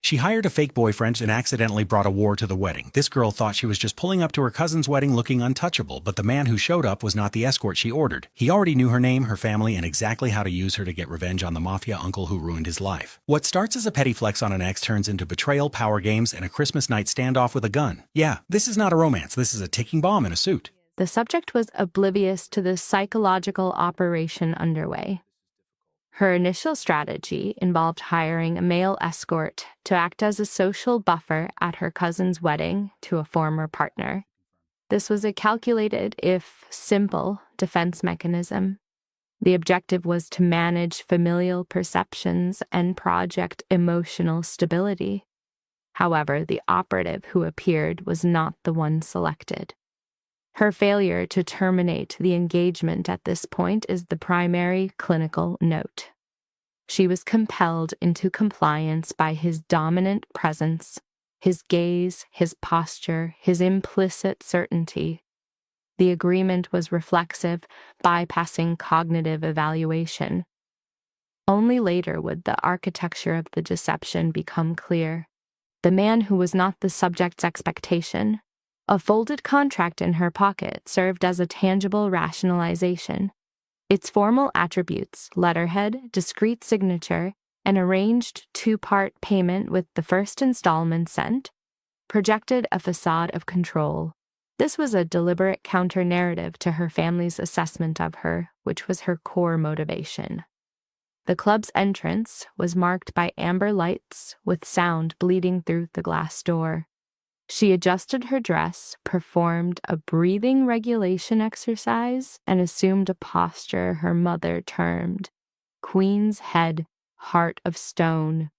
She hired a fake boyfriend and accidentally brought a war to the wedding. This girl thought she was just pulling up to her cousin's wedding looking untouchable, but the man who showed up was not the escort she ordered. He already knew her name, her family, and exactly how to use her to get revenge on the Mafia uncle who ruined his life. What starts as a petty flex on an ex turns into betrayal, power games, and a Christmas night standoff with a gun. Yeah, this is not a romance. This is a ticking bomb in a suit. The subject was oblivious to the psychological operation underway. Her initial strategy involved hiring a male escort to act as a social buffer at her cousin's wedding to a former partner. This was a calculated, if simple, defense mechanism. The objective was to manage familial perceptions and project emotional stability. However, the operative who appeared was not the one selected. Her failure to terminate the engagement at this point is the primary clinical note. She was compelled into compliance by his dominant presence, his gaze, his posture, his implicit certainty. The agreement was reflexive, bypassing cognitive evaluation. Only later would the architecture of the deception become clear. The man who was not the subject's expectation. A folded contract in her pocket served as a tangible rationalization. Its formal attributes, letterhead, discreet signature, an arranged two-part payment with the first installment sent, projected a facade of control. This was a deliberate counter-narrative to her family's assessment of her, which was her core motivation. The club's entrance was marked by amber lights with sound bleeding through the glass door. She adjusted her dress, performed a breathing regulation exercise, and assumed a posture her mother termed Queen's Head, Heart of Stone.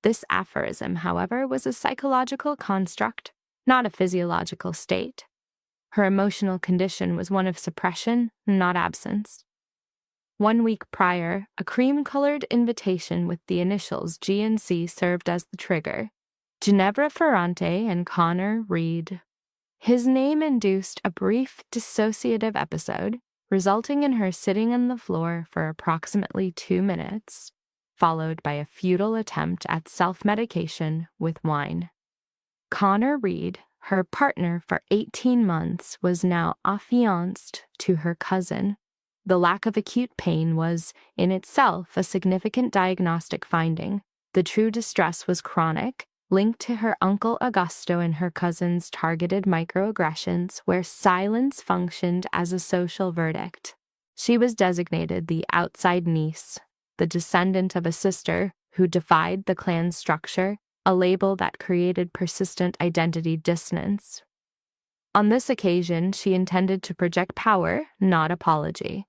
This aphorism, however, was a psychological construct, not a physiological state. Her emotional condition was one of suppression, not absence. 1 week prior, a cream-colored invitation with the initials G&C served as the trigger. Ginevra Ferrante and Connor Reed. His name induced a brief dissociative episode, resulting in her sitting on the floor for approximately 2 minutes, followed by a futile attempt at self-medication with wine. Connor Reed, her partner for 18 months, was now affianced to her cousin. The lack of acute pain was, in itself, a significant diagnostic finding. The true distress was chronic, linked to her uncle Augusto and her cousin's targeted microaggressions, where silence functioned as a social verdict. She was designated the outside niece, the descendant of a sister who defied the clan's structure, a label that created persistent identity dissonance. On this occasion, she intended to project power, not apology.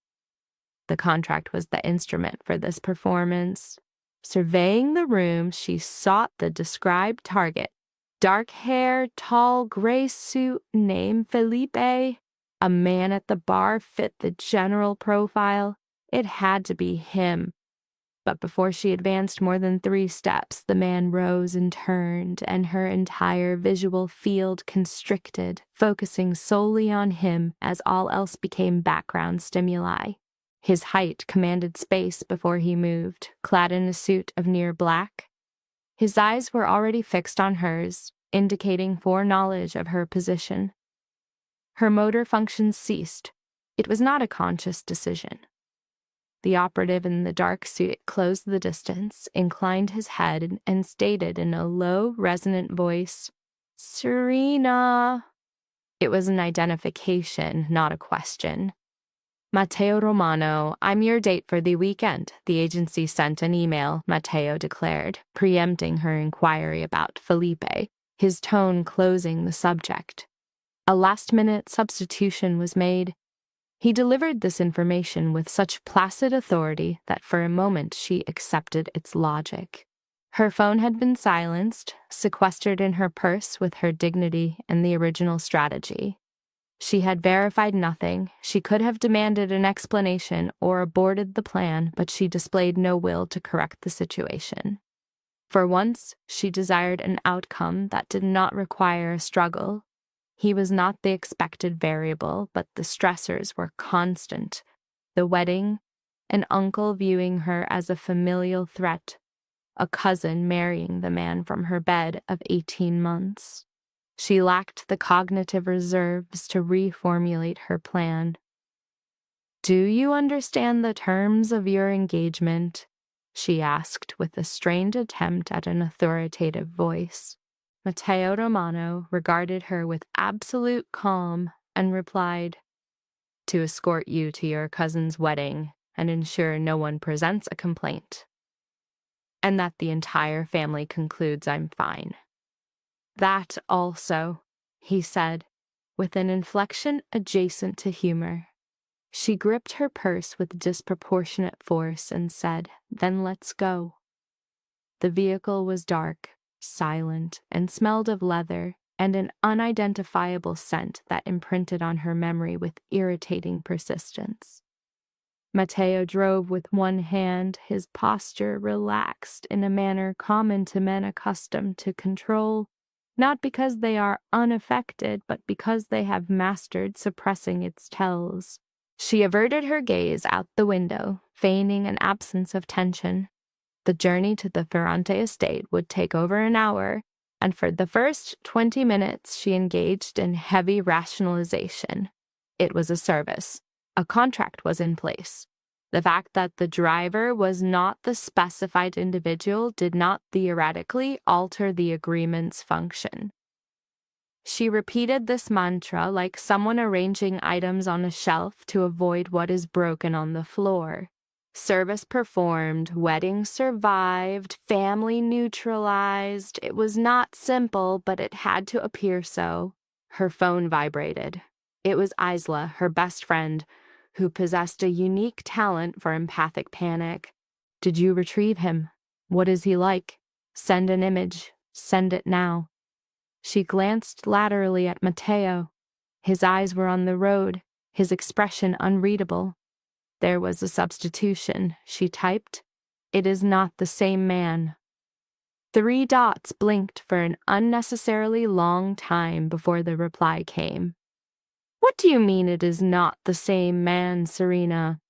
The contract was the instrument for this performance. Surveying the room, she sought the described target. Dark hair, tall, gray suit, name Felipe. A man at the bar fit the general profile. It had to be him. But before she advanced more than 3 steps, the man rose and turned, and her entire visual field constricted, focusing solely on him as all else became background stimuli. His height commanded space before he moved, clad in a suit of near black. His eyes were already fixed on hers, indicating foreknowledge of her position. Her motor functions ceased. It was not a conscious decision. The operative in the dark suit closed the distance, inclined his head, and stated in a low, resonant voice, "Serena." It was an identification, not a question. "Matteo Romano, I'm your date for the weekend." The agency sent an email, Matteo declared, preempting her inquiry about Felipe, his tone closing the subject. A last-minute substitution was made. He delivered this information with such placid authority that for a moment she accepted its logic. Her phone had been silenced, sequestered in her purse with her dignity and the original strategy. She had verified nothing. She could have demanded an explanation or aborted the plan, but she displayed no will to correct the situation. For once, she desired an outcome that did not require a struggle. He was not the expected variable, but the stressors were constant. The wedding, an uncle viewing her as a familial threat, a cousin marrying the man from her bed of 18 months. She lacked the cognitive reserves to reformulate her plan. "Do you understand the terms of your engagement?" she asked with a strained attempt at an authoritative voice. Matteo Romano regarded her with absolute calm and replied, "To escort you to your cousin's wedding and ensure no one presents a complaint, and that the entire family concludes I'm fine." "That also," he said, with an inflection adjacent to humor. She gripped her purse with disproportionate force and said, "Then let's go." The vehicle was dark, silent, and smelled of leather and an unidentifiable scent that imprinted on her memory with irritating persistence. Matteo drove with one hand, his posture relaxed in a manner common to men accustomed to control, not because they are unaffected, but because they have mastered suppressing its tells. She averted her gaze out the window, feigning an absence of tension. The journey to the Fiancé estate would take over an hour, and for the first 20 minutes she engaged in heavy rationalization. It was a service. A contract was in place. The fact that the driver was not the specified individual did not theoretically alter the agreement's function. She repeated this mantra like someone arranging items on a shelf to avoid what is broken on the floor. Service performed, wedding survived, family neutralized. It was not simple, but it had to appear so. Her phone vibrated. It was Isla, her best friend, who possessed a unique talent for empathic panic. "Did you retrieve him? What is he like? Send an image. Send it now." She glanced laterally at Matteo. His eyes were on the road, his expression unreadable. There was a substitution, she typed. "It is not the same man." 3 dots blinked for an unnecessarily long time before the reply came. "What do you mean it is not the same man, Serena?"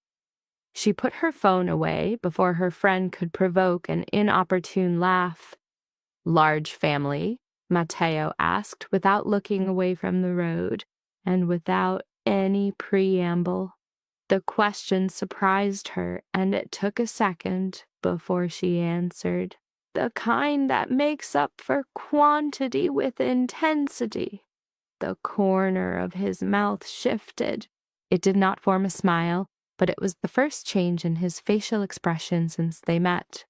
She put her phone away before her friend could provoke an inopportune laugh. "Large family?" Matteo asked without looking away from the road, and without any preamble. The question surprised her, and it took a second before she answered. "The kind that makes up for quantity with intensity." The corner of his mouth shifted. It did not form a smile, but it was the first change in his facial expression since they met.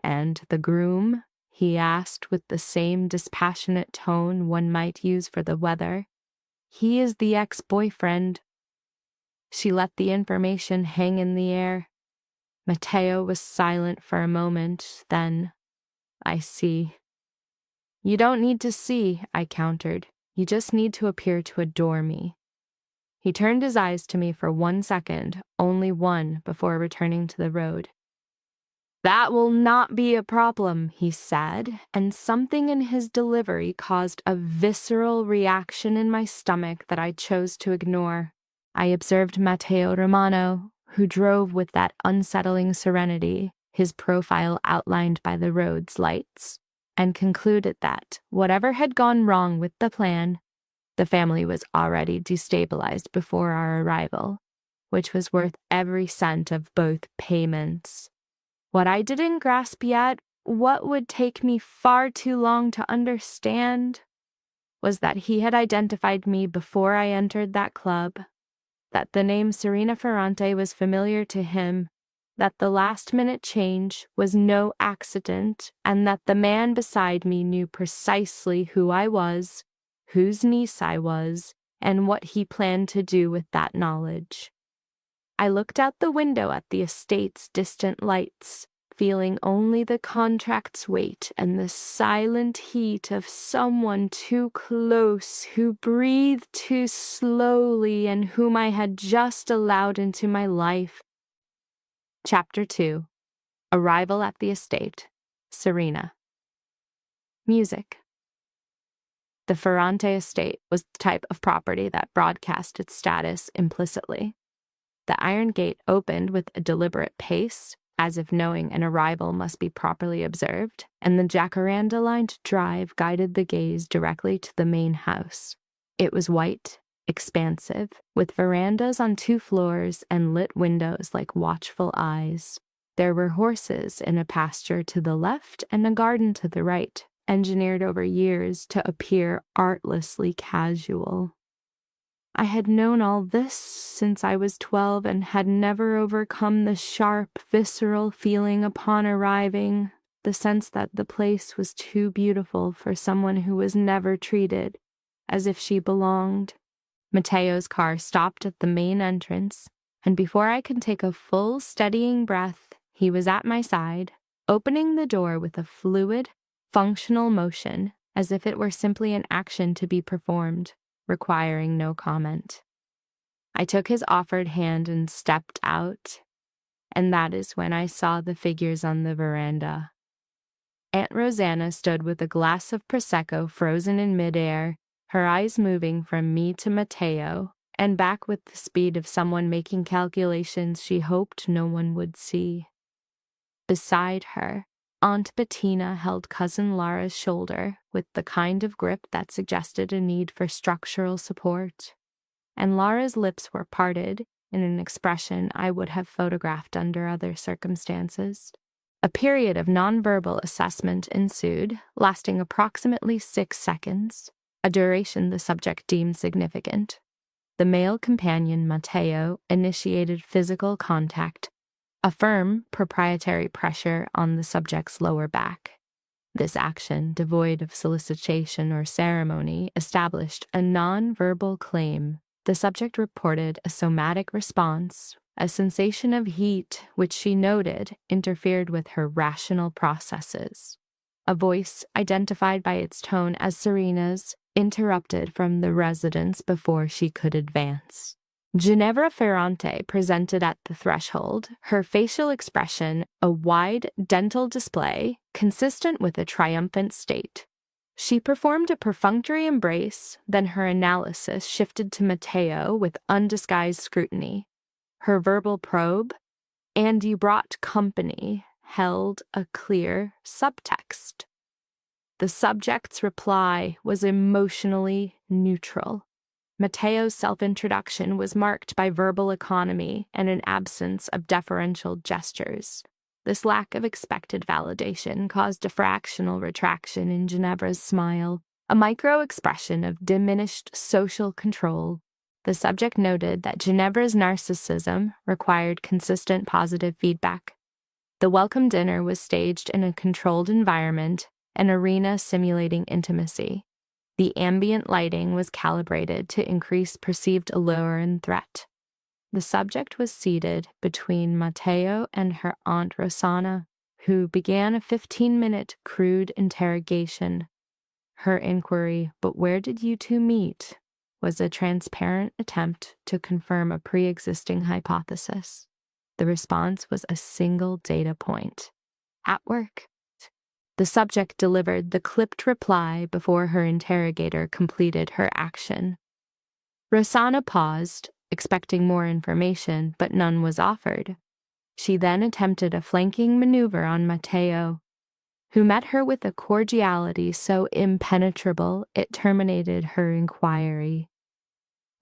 "And the groom?" he asked with the same dispassionate tone one might use for the weather. "He is the ex-boyfriend." She let the information hang in the air. Matteo was silent for a moment, then, "I see." "You don't need to see," I countered. "You just need to appear to adore me." He turned his eyes to me for 1 second, only one, before returning to the road. "That will not be a problem," he said, and something in his delivery caused a visceral reaction in my stomach that I chose to ignore. I observed Matteo Romano, who drove with that unsettling serenity, his profile outlined by the road's lights, and concluded that, whatever had gone wrong with the plan, the family was already destabilized before our arrival, which was worth every cent of both payments. What I didn't grasp yet, what would take me far too long to understand, was that he had identified me before I entered that club, that the name Serena Ferrante was familiar to him, that the last-minute change was no accident, and that the man beside me knew precisely who I was, whose niece I was, and what he planned to do with that knowledge. I looked out the window at the estate's distant lights, feeling only the contract's weight and the silent heat of someone too close, who breathed too slowly, and whom I had just allowed into my life. Chapter 2. Arrival at the estate. Serena. Music. The Ferrante estate was the type of property that broadcast its status implicitly. The iron gate opened with a deliberate pace, as if knowing an arrival must be properly observed, and the jacaranda-lined drive guided the gaze directly to the main house. It was white, expansive, with verandas on 2 floors and lit windows like watchful eyes. There were horses in a pasture to the left and a garden to the right, engineered over years to appear artlessly casual. I had known all this since I was 12 and had never overcome the sharp, visceral feeling upon arriving, the sense that the place was too beautiful for someone who was never treated as if she belonged. Mateo's car stopped at the main entrance, and before I could take a full, steadying breath, he was at my side, opening the door with a fluid, functional motion, as if it were simply an action to be performed, requiring no comment. I took his offered hand and stepped out, and that is when I saw the figures on the veranda. Aunt Rosanna stood with a glass of Prosecco frozen in midair, her eyes moving from me to Mateo, and back with the speed of someone making calculations she hoped no one would see. Beside her, Aunt Bettina held Cousin Lara's shoulder with the kind of grip that suggested a need for structural support, and Lara's lips were parted in an expression I would have photographed under other circumstances. A period of nonverbal assessment ensued, lasting approximately 6 seconds, a duration the subject deemed significant. The male companion, Mateo, initiated physical contact, a firm, proprietary pressure on the subject's lower back. This action, devoid of solicitation or ceremony, established a non-verbal claim. The subject reported a somatic response, a sensation of heat which she noted interfered with her rational processes. A voice, identified by its tone as Serena's, interrupted from the residence before she could advance. Ginevra Ferrante presented at the threshold, her facial expression a wide dental display consistent with a triumphant state. She performed a perfunctory embrace, then her analysis shifted to Mateo with undisguised scrutiny. Her verbal probe, "And you brought company," held a clear subtext. The subject's reply was emotionally neutral. Mateo's self-introduction was marked by verbal economy and an absence of deferential gestures. This lack of expected validation caused a fractional retraction in Ginevra's smile, a micro-expression of diminished social control. The subject noted that Ginevra's narcissism required consistent positive feedback. The welcome dinner was staged in a controlled environment, an arena simulating intimacy. The ambient lighting was calibrated to increase perceived allure and threat. The subject was seated between Mateo and her Aunt Rosanna, who began a 15-minute crude interrogation. Her inquiry, "But where did you two meet?" was a transparent attempt to confirm a pre-existing hypothesis. The response was a single data point. "At work." The subject delivered the clipped reply before her interrogator completed her action. Rosanna paused, expecting more information, but none was offered. She then attempted a flanking maneuver on Mateo, who met her with a cordiality so impenetrable it terminated her inquiry.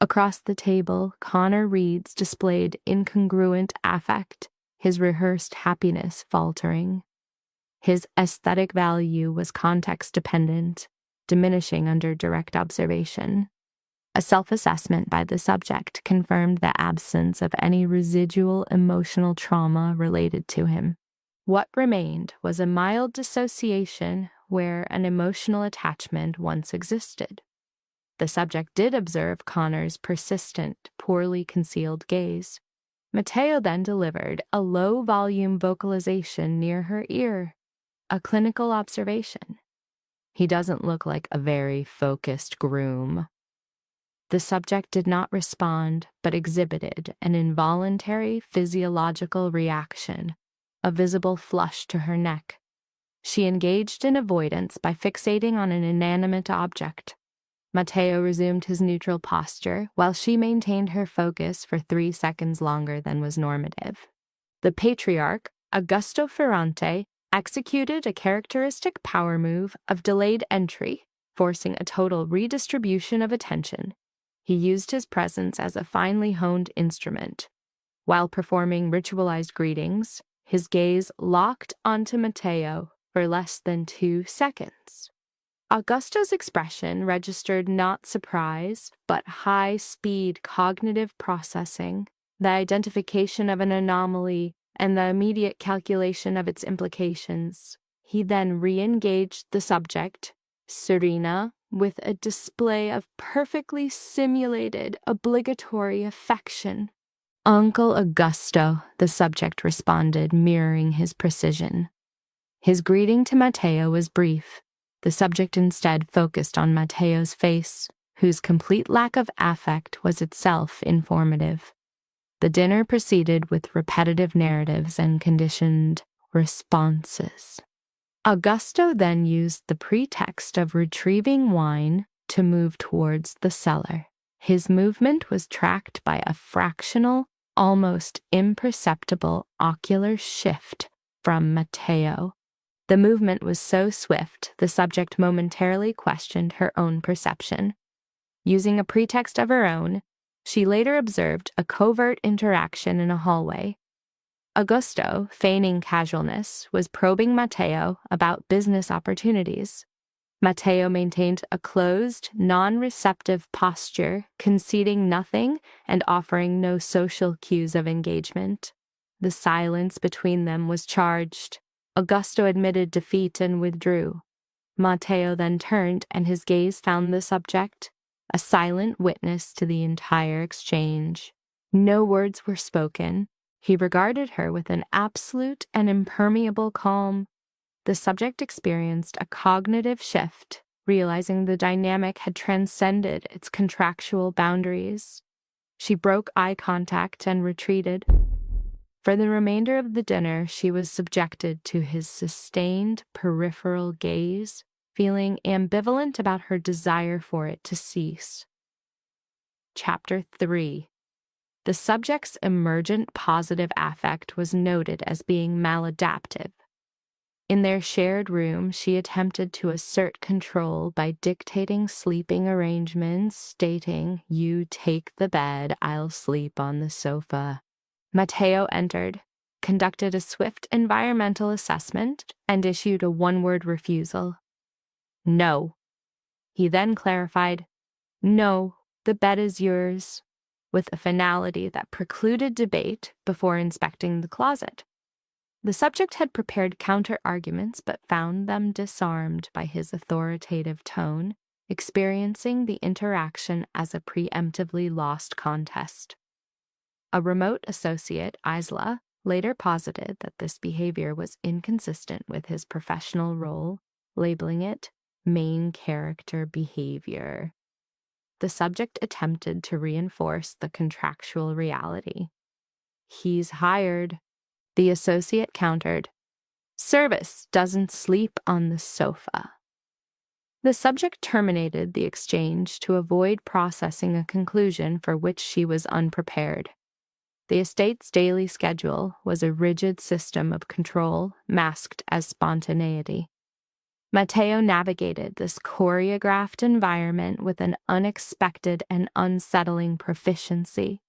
Across the table, Connor Reeds displayed incongruent affect, his rehearsed happiness faltering. His aesthetic value was context-dependent, diminishing under direct observation. A self-assessment by the subject confirmed the absence of any residual emotional trauma related to him. What remained was a mild dissociation where an emotional attachment once existed. The subject did observe Connor's persistent, poorly concealed gaze. Mateo then delivered a low-volume vocalization near her ear, a clinical observation. "He doesn't look like a very focused groom." The subject did not respond, but exhibited an involuntary physiological reaction, a visible flush to her neck. She engaged in avoidance by fixating on an inanimate object. Mateo resumed his neutral posture, while she maintained her focus for 3 seconds longer than was normative. The patriarch, Augusto Ferrante executed a characteristic power move of delayed entry, forcing a total redistribution of attention. He used his presence as a finely honed instrument. While performing ritualized greetings, his gaze locked onto Matteo for less than 2 seconds. Augusto's expression registered not surprise, but high-speed cognitive processing, the identification of an anomaly, and the immediate calculation of its implications. He then re-engaged the subject, Serena, with a display of perfectly simulated obligatory affection. "Uncle Augusto," the subject responded, mirroring his precision. His greeting to Matteo was brief. The subject instead focused on Matteo's face, whose complete lack of affect was itself informative. The dinner proceeded with repetitive narratives and conditioned responses. Augusto then used the pretext of retrieving wine to move towards the cellar. His movement was tracked by a fractional, almost imperceptible ocular shift from Matteo. The movement was so swift, the subject momentarily questioned her own perception. Using a pretext of her own, she later observed a covert interaction in a hallway. Augusto, feigning casualness, was probing Matteo about business opportunities. Matteo maintained a closed, non-receptive posture, conceding nothing and offering no social cues of engagement. The silence between them was charged. Augusto admitted defeat and withdrew. Matteo then turned, and his gaze found the subject, a silent witness to the entire exchange. No words were spoken. He regarded her with an absolute and impermeable calm. The subject experienced a cognitive shift, realizing the dynamic had transcended its contractual boundaries. She broke eye contact and retreated. For the remainder of the dinner, she was subjected to his sustained peripheral gaze, feeling ambivalent about her desire for it to cease. Chapter 3. The subject's emergent positive affect was noted as being maladaptive. In their shared room, she attempted to assert control by dictating sleeping arrangements, stating, "You take the bed, I'll sleep on the sofa." Matteo entered, conducted a swift environmental assessment, and issued a one-word refusal. "No." He then clarified, "No, the bed is yours," with a finality that precluded debate before inspecting the closet. The subject had prepared counter-arguments but found them disarmed by his authoritative tone, experiencing the interaction as a preemptively lost contest. A remote associate, Isla, later posited that this behavior was inconsistent with his professional role, labeling it main character behavior. The subject attempted to reinforce the contractual reality. "He's hired." The associate countered, "Service doesn't sleep on the sofa." The subject terminated the exchange to avoid processing a conclusion for which she was unprepared. The estate's daily schedule was a rigid system of control masked as spontaneity. Matteo navigated this choreographed environment with an unexpected and unsettling proficiency.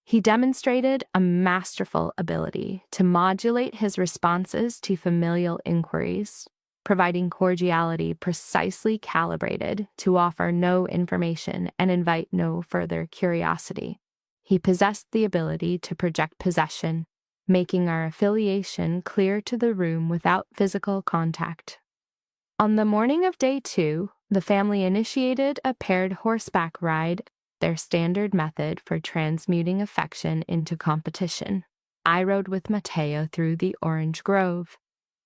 He demonstrated a masterful ability to modulate his responses to familial inquiries, providing cordiality precisely calibrated to offer no information and invite no further curiosity. He possessed the ability to project possession, making our affiliation clear to the room without physical contact. On the morning of day 2, the family initiated a paired horseback ride, their standard method for transmuting affection into competition. I rode with Matteo through the orange grove.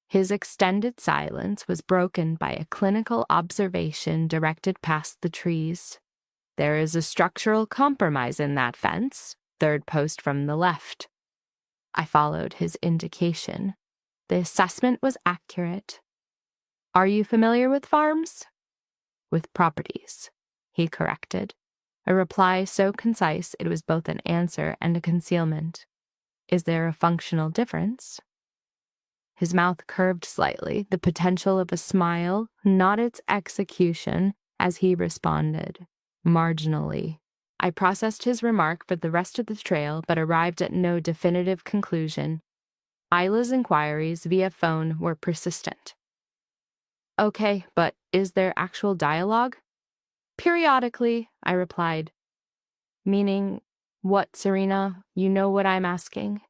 His extended silence was broken by a clinical observation directed past the trees. "There is a structural compromise in that fence, third post from the left." I followed his indication. The assessment was accurate. "Are you familiar with farms?" "With properties," he corrected, a reply so concise it was both an answer and a concealment. "Is there a functional difference?" His mouth curved slightly, the potential of a smile, not its execution, as he responded, marginally. I processed his remark for the rest of the trail, but arrived at no definitive conclusion. Isla's inquiries via phone were persistent. Okay, but is there actual dialogue? Periodically, I replied. Meaning, what, Serena? You know what I'm asking?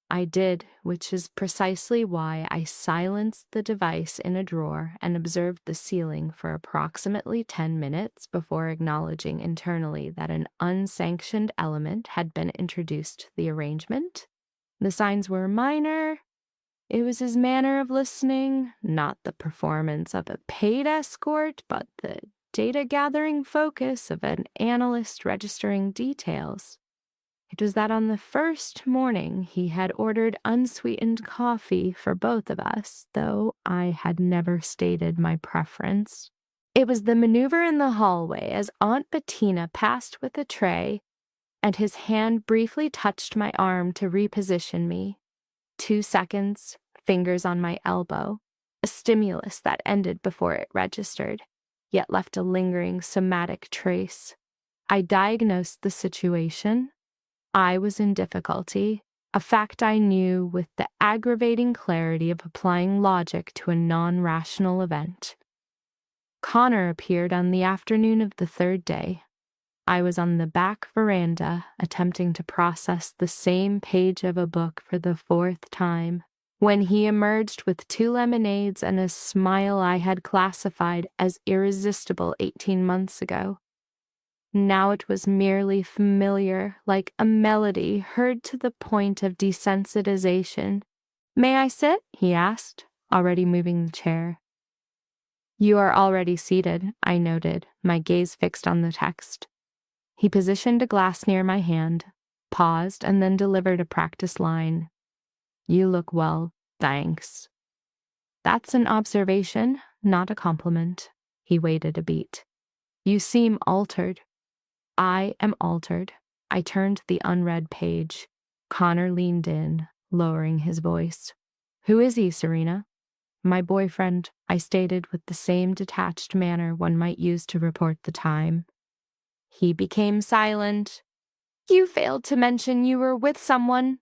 I did, which is precisely why I silenced the device in a drawer and observed the ceiling for approximately 10 minutes before acknowledging internally that an unsanctioned element had been introduced to the arrangement. The signs were minor. It was his manner of listening, not the performance of a paid escort, but the data-gathering focus of an analyst registering details. It was that on the first morning he had ordered unsweetened coffee for both of us, though I had never stated my preference. It was the maneuver in the hallway as Aunt Bettina passed with a tray, and his hand briefly touched my arm to reposition me. 2 seconds, fingers on my elbow, a stimulus that ended before it registered, yet left a lingering somatic trace. I diagnosed the situation. I was in difficulty, a fact I knew with the aggravating clarity of applying logic to a non-rational event. Connor appeared on the afternoon of the third day. I was on the back veranda, attempting to process the same page of a book for the 4th time, when he emerged with 2 lemonades and a smile I had classified as irresistible 18 months ago. Now it was merely familiar, like a melody heard to the point of desensitization. May I sit? He asked, already moving the chair. You are already seated, I noted, my gaze fixed on the text. He positioned a glass near my hand, paused, and then delivered a practice line. You look well, thanks. That's an observation, not a compliment. He waited a beat. You seem altered. I am altered. I turned the unread page. Connor leaned in, lowering his voice. Who is he, Serena? My boyfriend, I stated with the same detached manner one might use to report the time. He became silent. You failed to mention you were with someone.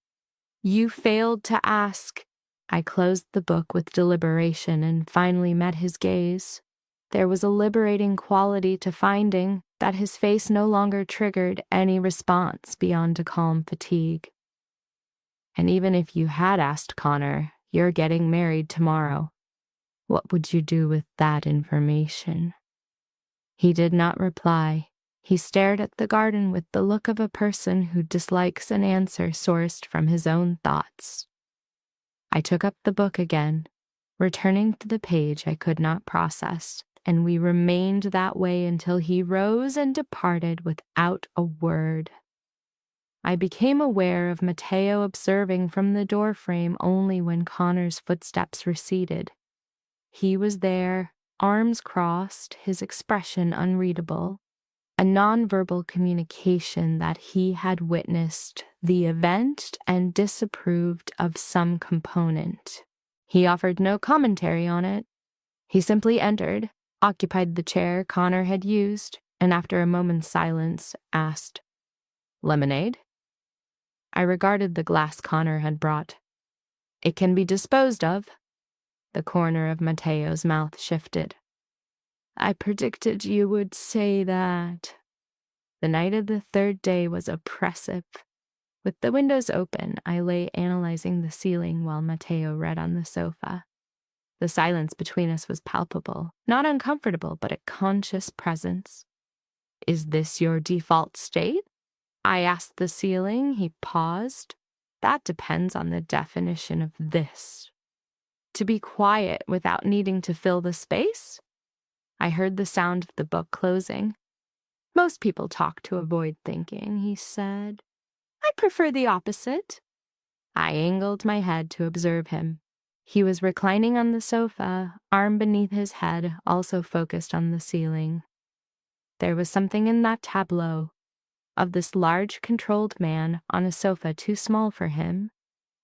You failed to ask. I closed the book with deliberation and finally met his gaze. There was a liberating quality to finding that his face no longer triggered any response beyond a calm fatigue. And even if you had asked Connor, you're getting married tomorrow. What would you do with that information? He did not reply. He stared at the garden with the look of a person who dislikes an answer sourced from his own thoughts. I took up the book again, returning to the page I could not process, and we remained that way until he rose and departed without a word. I became aware of Matteo observing from the doorframe only when Connor's footsteps receded. He was there, arms crossed, his expression unreadable, a nonverbal communication that he had witnessed the event and disapproved of some component. He offered no commentary on it. He simply entered, occupied the chair Connor had used, and after a moment's silence, asked, Lemonade? I regarded the glass Connor had brought. It can be disposed of. The corner of Matteo's mouth shifted. I predicted you would say that. The night of the third day was oppressive. With the windows open, I lay analyzing the ceiling while Matteo read on the sofa. The silence between us was palpable, not uncomfortable, but a conscious presence. Is this your default state? I asked the ceiling. He paused. That depends on the definition of this. To be quiet without needing to fill the space? I heard the sound of the book closing. Most people talk to avoid thinking, he said. I prefer the opposite. I angled my head to observe him. He was reclining on the sofa, arm beneath his head, also focused on the ceiling. There was something in that tableau, of this large, controlled man on a sofa too small for him,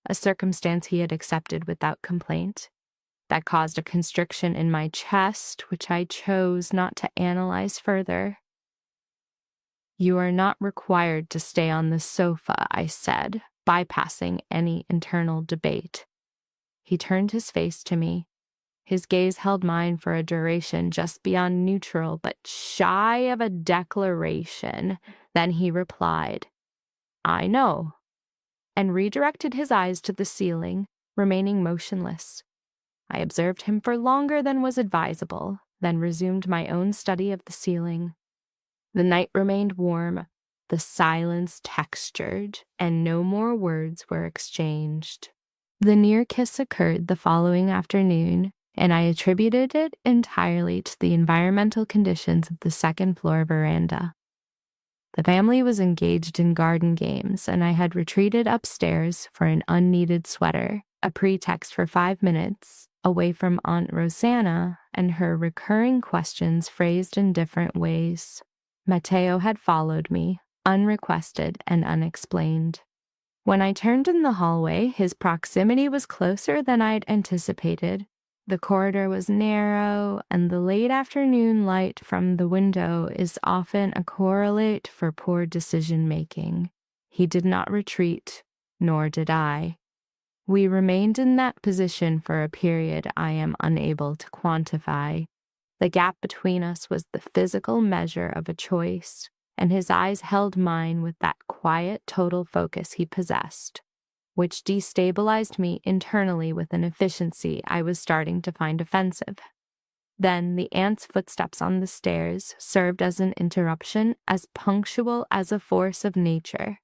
a circumstance he had accepted without complaint. That caused a constriction in my chest, which I chose not to analyze further. "You are not required to stay on the sofa," I said, bypassing any internal debate. He turned his face to me. His gaze held mine for a duration just beyond neutral, but shy of a declaration. Then he replied, "I know," and redirected his eyes to the ceiling, remaining motionless. I observed him for longer than was advisable, then resumed my own study of the ceiling. The night remained warm, the silence textured, and no more words were exchanged. The near kiss occurred the following afternoon, and I attributed it entirely to the environmental conditions of the second-floor veranda. The family was engaged in garden games, and I had retreated upstairs for an unneeded sweater, a pretext for 5 minutes, away from Aunt Rosanna and her recurring questions phrased in different ways. Matteo had followed me, unrequested and unexplained. When I turned in the hallway, his proximity was closer than I'd anticipated. The corridor was narrow, and the late afternoon light from the window is often a correlate for poor decision-making. He did not retreat, nor did I. We remained in that position for a period I am unable to quantify. The gap between us was the physical measure of a choice, and his eyes held mine with that quiet, total focus he possessed, which destabilized me internally with an efficiency I was starting to find offensive. Then the aunt's footsteps on the stairs served as an interruption as punctual as a force of nature.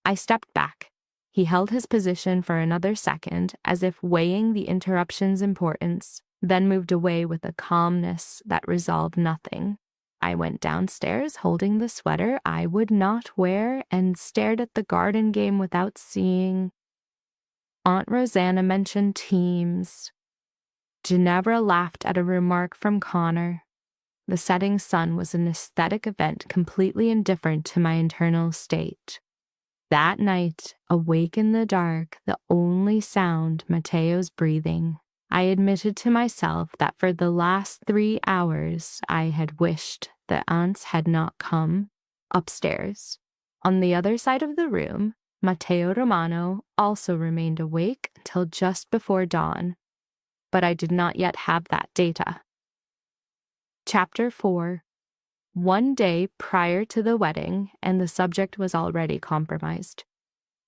I stepped back. He held his position for another second, as if weighing the interruption's importance, then moved away with a calmness that resolved nothing. I went downstairs holding the sweater I would not wear and stared at the garden game without seeing. Aunt Rosanna mentioned teams. Ginevra laughed at a remark from Connor. The setting sun was an aesthetic event completely indifferent to my internal state. That night, awake in the dark, the only sound Matteo's breathing, I admitted to myself that for the last 3 hours I had wished the aunts had not come. Upstairs, on the other side of the room, Matteo Romano also remained awake until just before dawn, but I did not yet have that data. Chapter 4. One day prior to the wedding, and the subject was already compromised.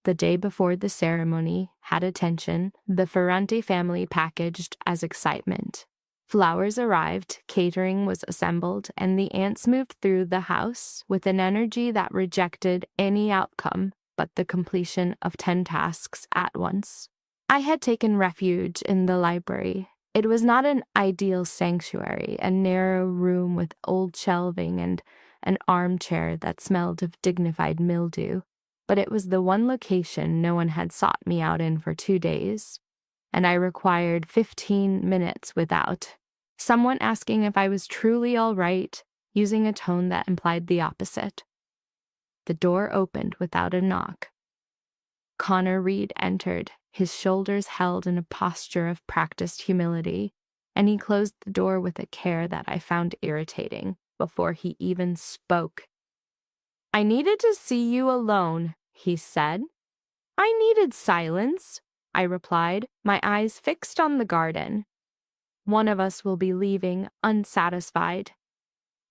The day before the ceremony had attention, the Ferrante family packaged as excitement. Flowers arrived, catering was assembled, and the aunts moved through the house with an energy that rejected any outcome but the completion of 10 tasks at once. I had taken refuge in the library. It was not an ideal sanctuary, a narrow room with old shelving and an armchair that smelled of dignified mildew, but it was the one location no one had sought me out in for 2 days, and I required 15 minutes without someone asking if I was truly all right, using a tone that implied the opposite. The door opened without a knock. Connor Reed entered, his shoulders held in a posture of practiced humility, and he closed the door with a care that I found irritating before he even spoke. "I needed to see you alone," he said. "I needed silence," I replied, my eyes fixed on the garden. "One of us will be leaving unsatisfied."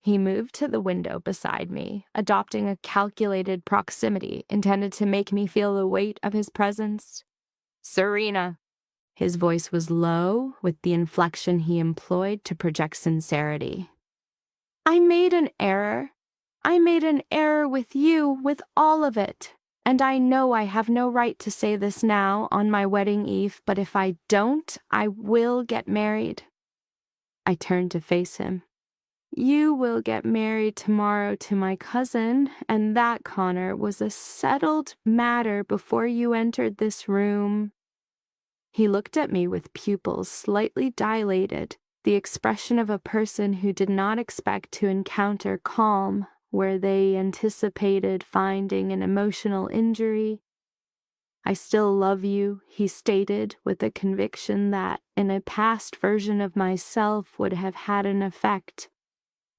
He moved to the window beside me, adopting a calculated proximity intended to make me feel the weight of his presence. "Serena." His voice was low, with the inflection he employed to project sincerity. "I made an error. I made an error with you, with all of it. And I know I have no right to say this now on my wedding eve, but if I don't, I will get married." I turned to face him. "You will get married tomorrow to my cousin, and that, Connor, was a settled matter before you entered this room." He looked at me with pupils slightly dilated, the expression of a person who did not expect to encounter calm where they anticipated finding an emotional injury. I still love you, he stated with a conviction that, in a past version of myself, would have had an effect.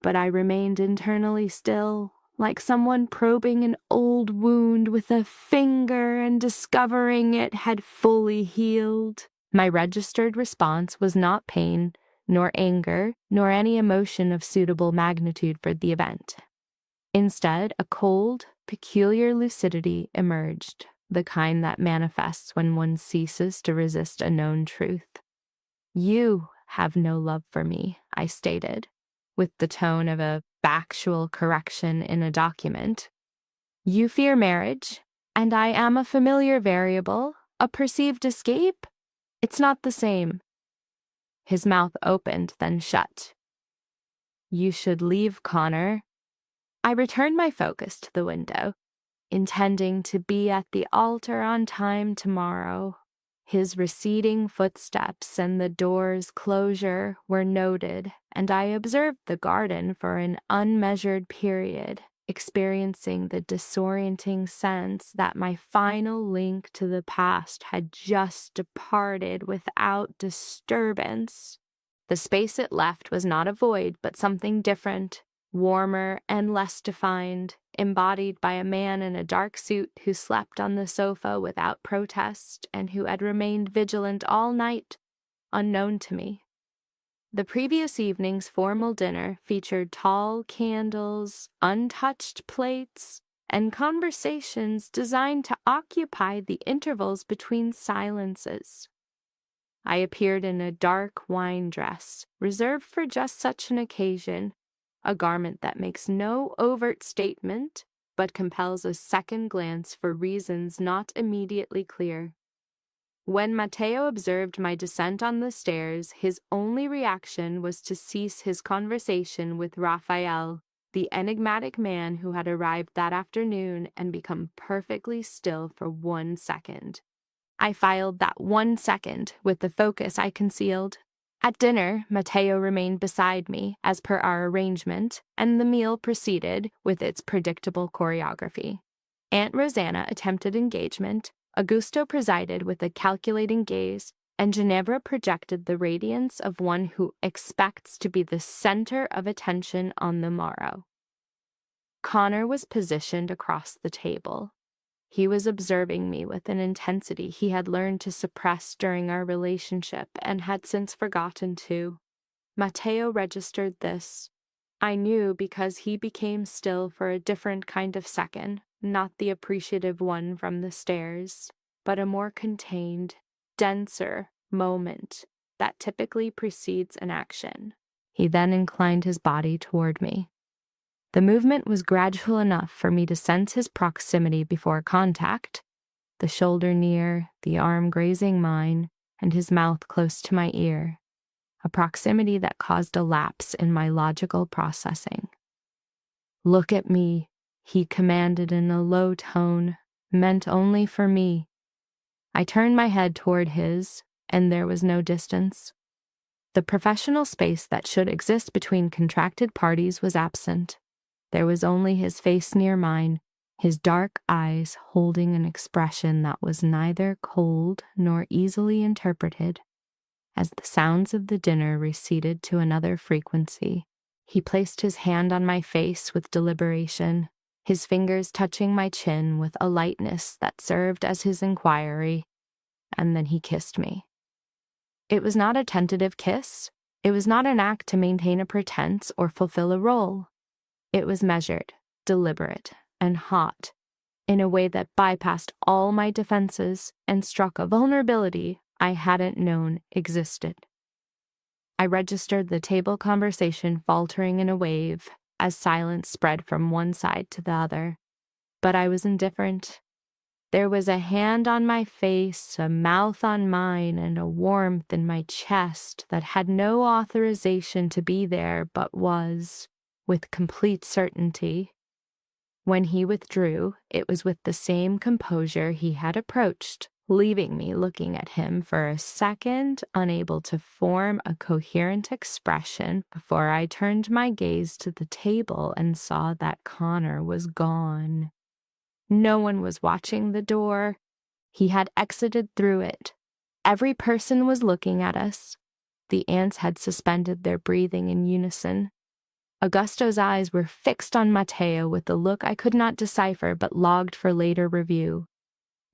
But I remained internally still, like someone probing an old wound with a finger and discovering it had fully healed. My registered response was not pain, nor anger, nor any emotion of suitable magnitude for the event. Instead, a cold, peculiar lucidity emerged, the kind that manifests when one ceases to resist a known truth. You have no love for me, I stated, with the tone of a factual correction in a document. You fear marriage, and I am a familiar variable, a perceived escape. It's not the same. His mouth opened, then shut. You should leave, Connor. I returned my focus to the window, intending to be at the altar on time tomorrow. His receding footsteps and the door's closure were noted, and I observed the garden for an unmeasured period, experiencing the disorienting sense that my final link to the past had just departed without disturbance. The space it left was not a void, but something different, warmer and less defined, embodied by a man in a dark suit who slept on the sofa without protest and who had remained vigilant all night, unknown to me. The previous evening's formal dinner featured tall candles, untouched plates, and conversations designed to occupy the intervals between silences. I appeared in a dark wine dress, reserved for just such an occasion, a garment that makes no overt statement, but compels a second glance for reasons not immediately clear. When Matteo observed my descent on the stairs, his only reaction was to cease his conversation with Raphael, the enigmatic man who had arrived that afternoon, and become perfectly still for 1 second. I filed that 1 second with the focus I concealed. At dinner, Matteo remained beside me, as per our arrangement, and the meal proceeded with its predictable choreography. Aunt Rosanna attempted engagement, Augusto presided with a calculating gaze, and Ginevra projected the radiance of one who expects to be the center of attention on the morrow. Connor was positioned across the table. He was observing me with an intensity he had learned to suppress during our relationship and had since forgotten to. Matteo registered this. I knew because he became still for a different kind of second, not the appreciative one from the stairs, but a more contained, denser moment that typically precedes an action. He then inclined his body toward me. The movement was gradual enough for me to sense his proximity before contact, the shoulder near, the arm grazing mine, and his mouth close to my ear, a proximity that caused a lapse in my logical processing. Look at me, he commanded in a low tone, meant only for me. I turned my head toward his, and there was no distance. The professional space that should exist between contracted parties was absent. There was only his face near mine, his dark eyes holding an expression that was neither cold nor easily interpreted. As the sounds of the dinner receded to another frequency, he placed his hand on my face with deliberation, his fingers touching my chin with a lightness that served as his inquiry, and then he kissed me. It was not a tentative kiss. It was not an act to maintain a pretense or fulfill a role. It was measured, deliberate, and hot, in a way that bypassed all my defenses and struck a vulnerability I hadn't known existed. I registered the table conversation faltering in a wave as silence spread from one side to the other, but I was indifferent. There was a hand on my face, a mouth on mine, and a warmth in my chest that had no authorization to be there but was, with complete certainty. When he withdrew, it was with the same composure he had approached, leaving me looking at him for a second, unable to form a coherent expression before I turned my gaze to the table and saw that Connor was gone. No one was watching the door. He had exited through it. Every person was looking at us. The ants had suspended their breathing in unison. Augusto's eyes were fixed on Matteo with a look I could not decipher but logged for later review.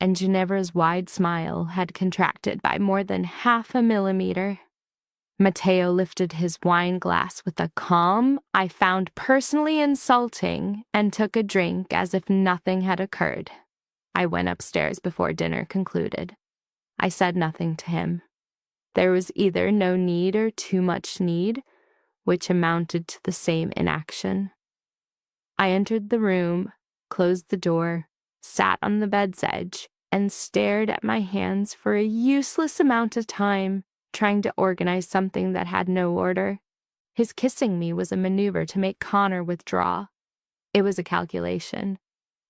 And Ginevra's wide smile had contracted by more than 0.5 millimeter. Matteo lifted his wine glass with a calm I found personally insulting and took a drink as if nothing had occurred. I went upstairs before dinner concluded. I said nothing to him. There was either no need or too much need, which amounted to the same inaction. I entered the room, closed the door, sat on the bed's edge, and stared at my hands for a useless amount of time, trying to organize something that had no order. His kissing me was a maneuver to make Connor withdraw. It was a calculation.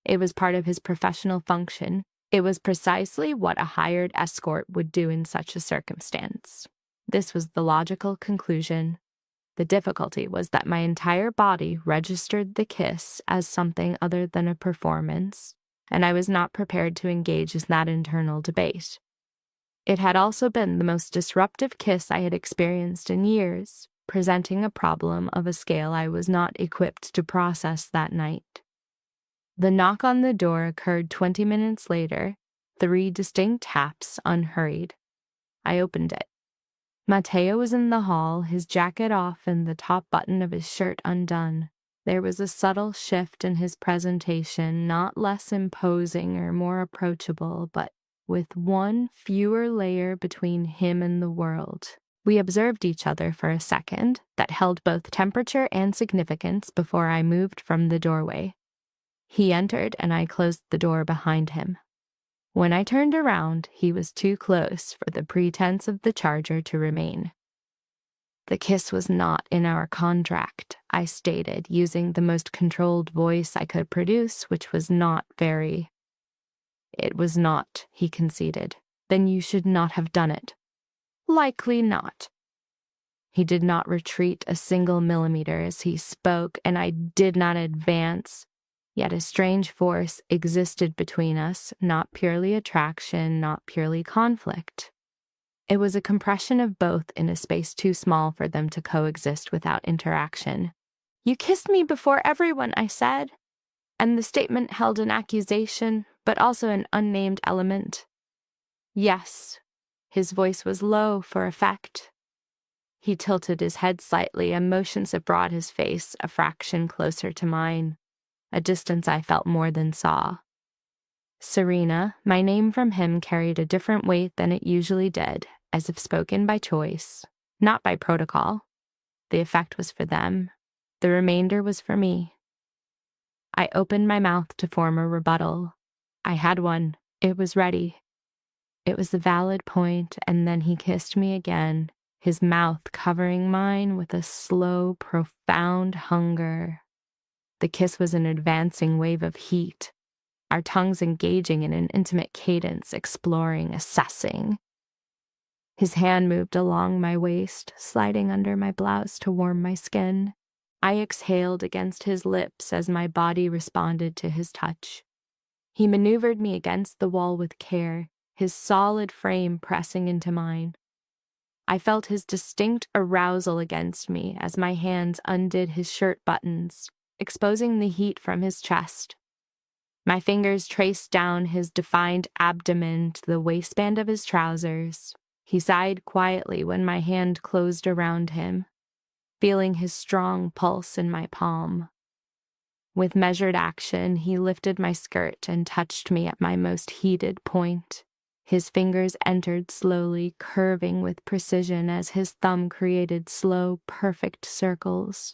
It was part of his professional function. It was precisely what a hired escort would do in such a circumstance. This was the logical conclusion. The difficulty was that my entire body registered the kiss as something other than a performance, and I was not prepared to engage in that internal debate. It had also been the most disruptive kiss I had experienced in years, presenting a problem of a scale I was not equipped to process that night. The knock on the door occurred 20 minutes later, 3 distinct taps, unhurried. I opened it. Matteo was in the hall, his jacket off and the top button of his shirt undone. There was a subtle shift in his presentation, not less imposing or more approachable, but with one fewer layer between him and the world. We observed each other for a second that held both temperature and significance before I moved from the doorway. He entered and I closed the door behind him. When I turned around, he was too close for the pretense of the charger to remain. The kiss was not in our contract, I stated, using the most controlled voice I could produce, which was not very. It was not, he conceded. Then you should not have done it. Likely not. He did not retreat a single millimeter as he spoke, and I did not advance. Yet a strange force existed between us, not purely attraction, not purely conflict. It was a compression of both in a space too small for them to coexist without interaction. You kissed me before everyone, I said, and the statement held an accusation, but also an unnamed element. Yes. His voice was low for effect. He tilted his head slightly, and motions that brought his face a fraction closer to mine. A distance I felt more than saw. Serena, my name from him carried a different weight than it usually did, as if spoken by choice, not by protocol. The effect was for them. The remainder was for me. I opened my mouth to form a rebuttal. I had one. It was ready. It was the valid point, and then he kissed me again, his mouth covering mine with a slow, profound hunger. The kiss was an advancing wave of heat, our tongues engaging in an intimate cadence, exploring, assessing. His hand moved along my waist, sliding under my blouse to warm my skin. I exhaled against his lips as my body responded to his touch. He maneuvered me against the wall with care, his solid frame pressing into mine. I felt his distinct arousal against me as my hands undid his shirt buttons, exposing the heat from his chest. My fingers traced down his defined abdomen to the waistband of his trousers. He sighed quietly when my hand closed around him, feeling his strong pulse in my palm. With measured action, he lifted my skirt and touched me at my most heated point. His fingers entered slowly, curving with precision as his thumb created slow, perfect circles.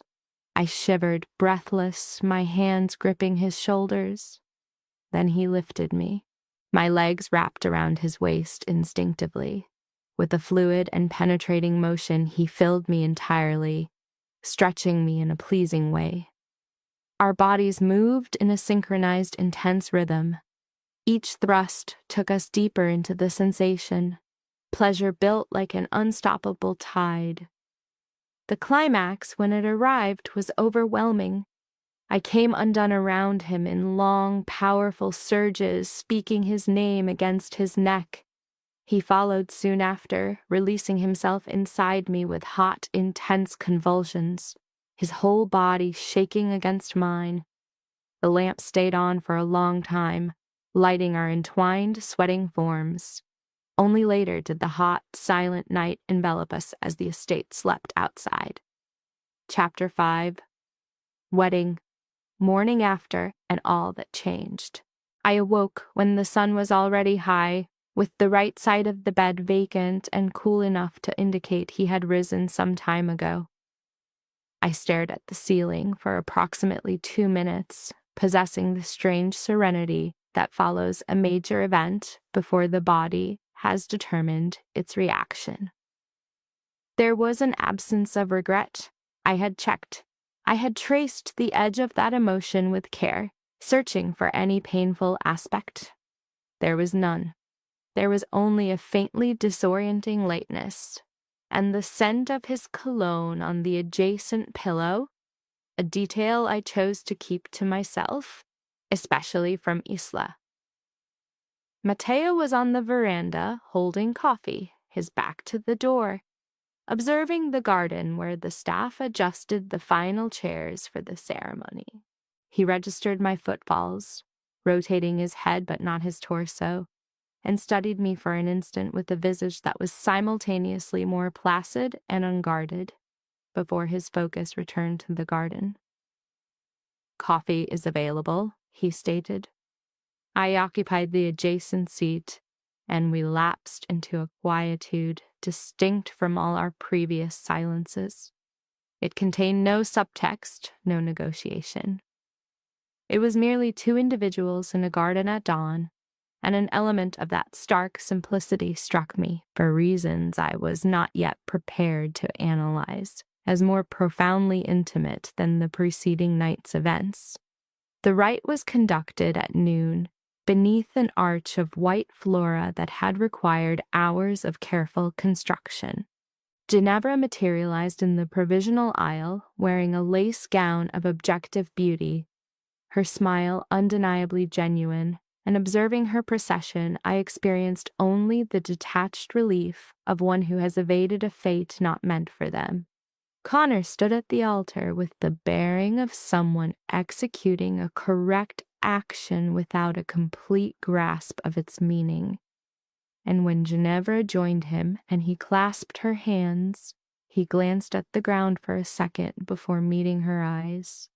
I shivered, breathless, my hands gripping his shoulders. Then he lifted me. My legs wrapped around his waist instinctively. With a fluid and penetrating motion, he filled me entirely, stretching me in a pleasing way. Our bodies moved in a synchronized, intense rhythm. Each thrust took us deeper into the sensation. Pleasure built like an unstoppable tide. The climax, when it arrived, was overwhelming. I came undone around him in long, powerful surges, speaking his name against his neck. He followed soon after, releasing himself inside me with hot, intense convulsions, his whole body shaking against mine. The lamp stayed on for a long time, lighting our entwined, sweating forms. Only later did the hot, silent night envelop us as the estate slept outside. Chapter 5. Wedding, morning after, and all that changed. I awoke when the sun was already high, with the right side of the bed vacant and cool enough to indicate he had risen some time ago. I stared at the ceiling for approximately 2 minutes, possessing the strange serenity that follows a major event before the body has determined its reaction. There was an absence of regret. I had checked. I had traced the edge of that emotion with care, searching for any painful aspect. There was none. There was only a faintly disorienting lightness, and the scent of his cologne on the adjacent pillow, a detail I chose to keep to myself, especially from Isla. Matteo was on the veranda, holding coffee, his back to the door, observing the garden where the staff adjusted the final chairs for the ceremony. He registered my footfalls, rotating his head but not his torso, and studied me for an instant with a visage that was simultaneously more placid and unguarded, before his focus returned to the garden. "Coffee is available," he stated. I occupied the adjacent seat, and we lapsed into a quietude distinct from all our previous silences. It contained no subtext, no negotiation. It was merely two individuals in a garden at dawn, and an element of that stark simplicity struck me, for reasons I was not yet prepared to analyze, as more profoundly intimate than the preceding night's events. The rite was conducted at noon, beneath an arch of white flora that had required hours of careful construction. Ginevra materialized in the provisional aisle, wearing a lace gown of objective beauty, her smile undeniably genuine, and observing her procession, I experienced only the detached relief of one who has evaded a fate not meant for them. Connor stood at the altar with the bearing of someone executing a correct action without a complete grasp of its meaning. And when Ginevra joined him and he clasped her hands, he glanced at the ground for a second before meeting her eyes.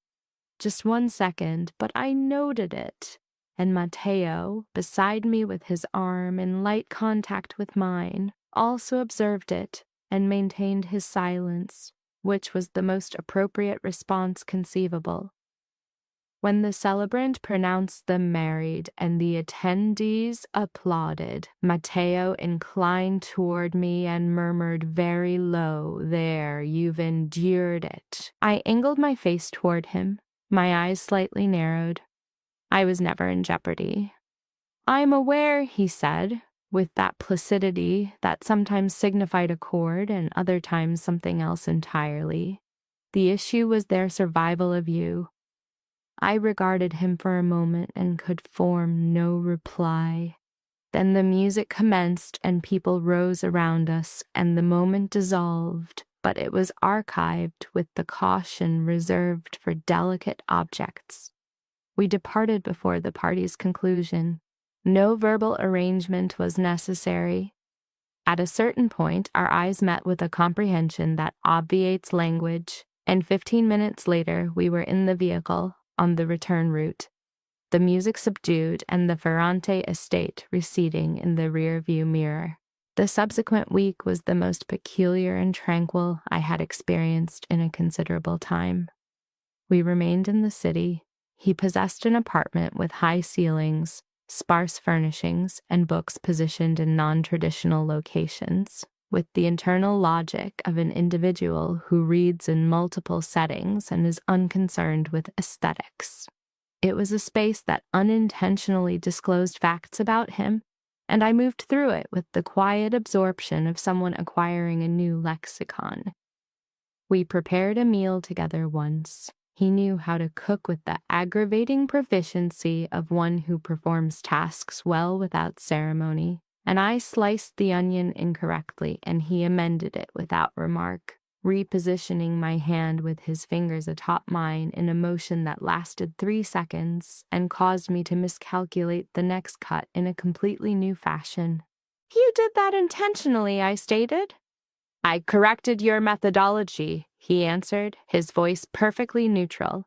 Just 1 second, but I noted it. And Matteo, beside me with his arm in light contact with mine, also observed it and maintained his silence, which was the most appropriate response conceivable. When the celebrant pronounced them married and the attendees applauded, Matteo inclined toward me and murmured very low, "There, you've endured it." I angled my face toward him, my eyes slightly narrowed. I was never in jeopardy. "I am aware," he said, with that placidity that sometimes signified accord and other times something else entirely. "The issue was their survival of you." I regarded him for a moment and could form no reply. Then the music commenced and people rose around us, and the moment dissolved, but it was archived with the caution reserved for delicate objects. We departed before the party's conclusion. No verbal arrangement was necessary. At a certain point, our eyes met with a comprehension that obviates language, and 15 minutes later we were in the vehicle on the return route, the music subdued and the Fiancé estate receding in the rear-view mirror. The subsequent week was the most peculiar and tranquil I had experienced in a considerable time. We remained in the city. He possessed an apartment with high ceilings, sparse furnishings, and books positioned in non-traditional locations, with the internal logic of an individual who reads in multiple settings and is unconcerned with aesthetics. It was a space that unintentionally disclosed facts about him, and I moved through it with the quiet absorption of someone acquiring a new lexicon. We prepared a meal together once, He knew how to cook with the aggravating proficiency of one who performs tasks well without ceremony, and I sliced the onion incorrectly, and he amended it without remark, repositioning my hand with his fingers atop mine in a motion that lasted 3 seconds and caused me to miscalculate the next cut in a completely new fashion. "You did that intentionally," I stated. "I corrected your methodology," he answered, his voice perfectly neutral.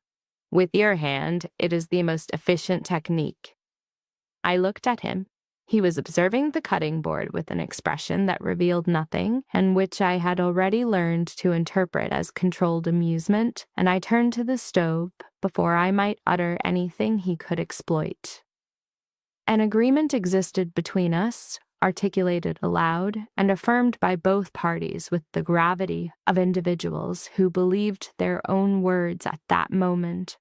"With your hand, it is the most efficient technique." I looked at him. He was observing the cutting board with an expression that revealed nothing, and which I had already learned to interpret as controlled amusement, and I turned to the stove before I might utter anything he could exploit. An agreement existed between us, articulated aloud and affirmed by both parties with the gravity of individuals who believed their own words at that moment.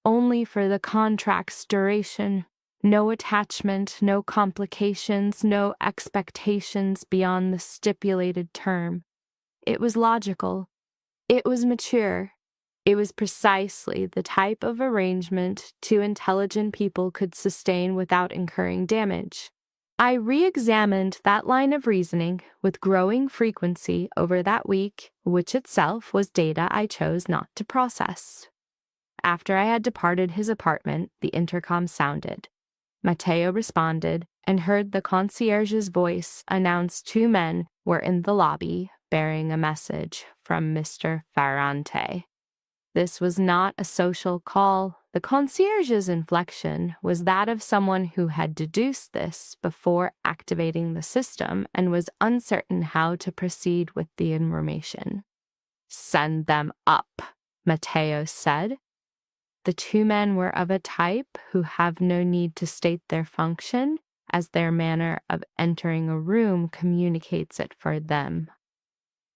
Only for the contract's duration. No attachment, no complications, no expectations beyond the stipulated term. It was logical. It was mature. It was precisely the type of arrangement two intelligent people could sustain without incurring damage. I re-examined that line of reasoning with growing frequency over that week, which itself was data I chose not to process. After I had departed his apartment, the intercom sounded. Matteo responded and heard the concierge's voice announce 2 men were in the lobby bearing a message from Mr. Fiancé. This was not a social call. The concierge's inflection was that of someone who had deduced this before activating the system and was uncertain how to proceed with the information. "Send them up," Matteo said. The 2 men were of a type who have no need to state their function, as their manner of entering a room communicates it for them.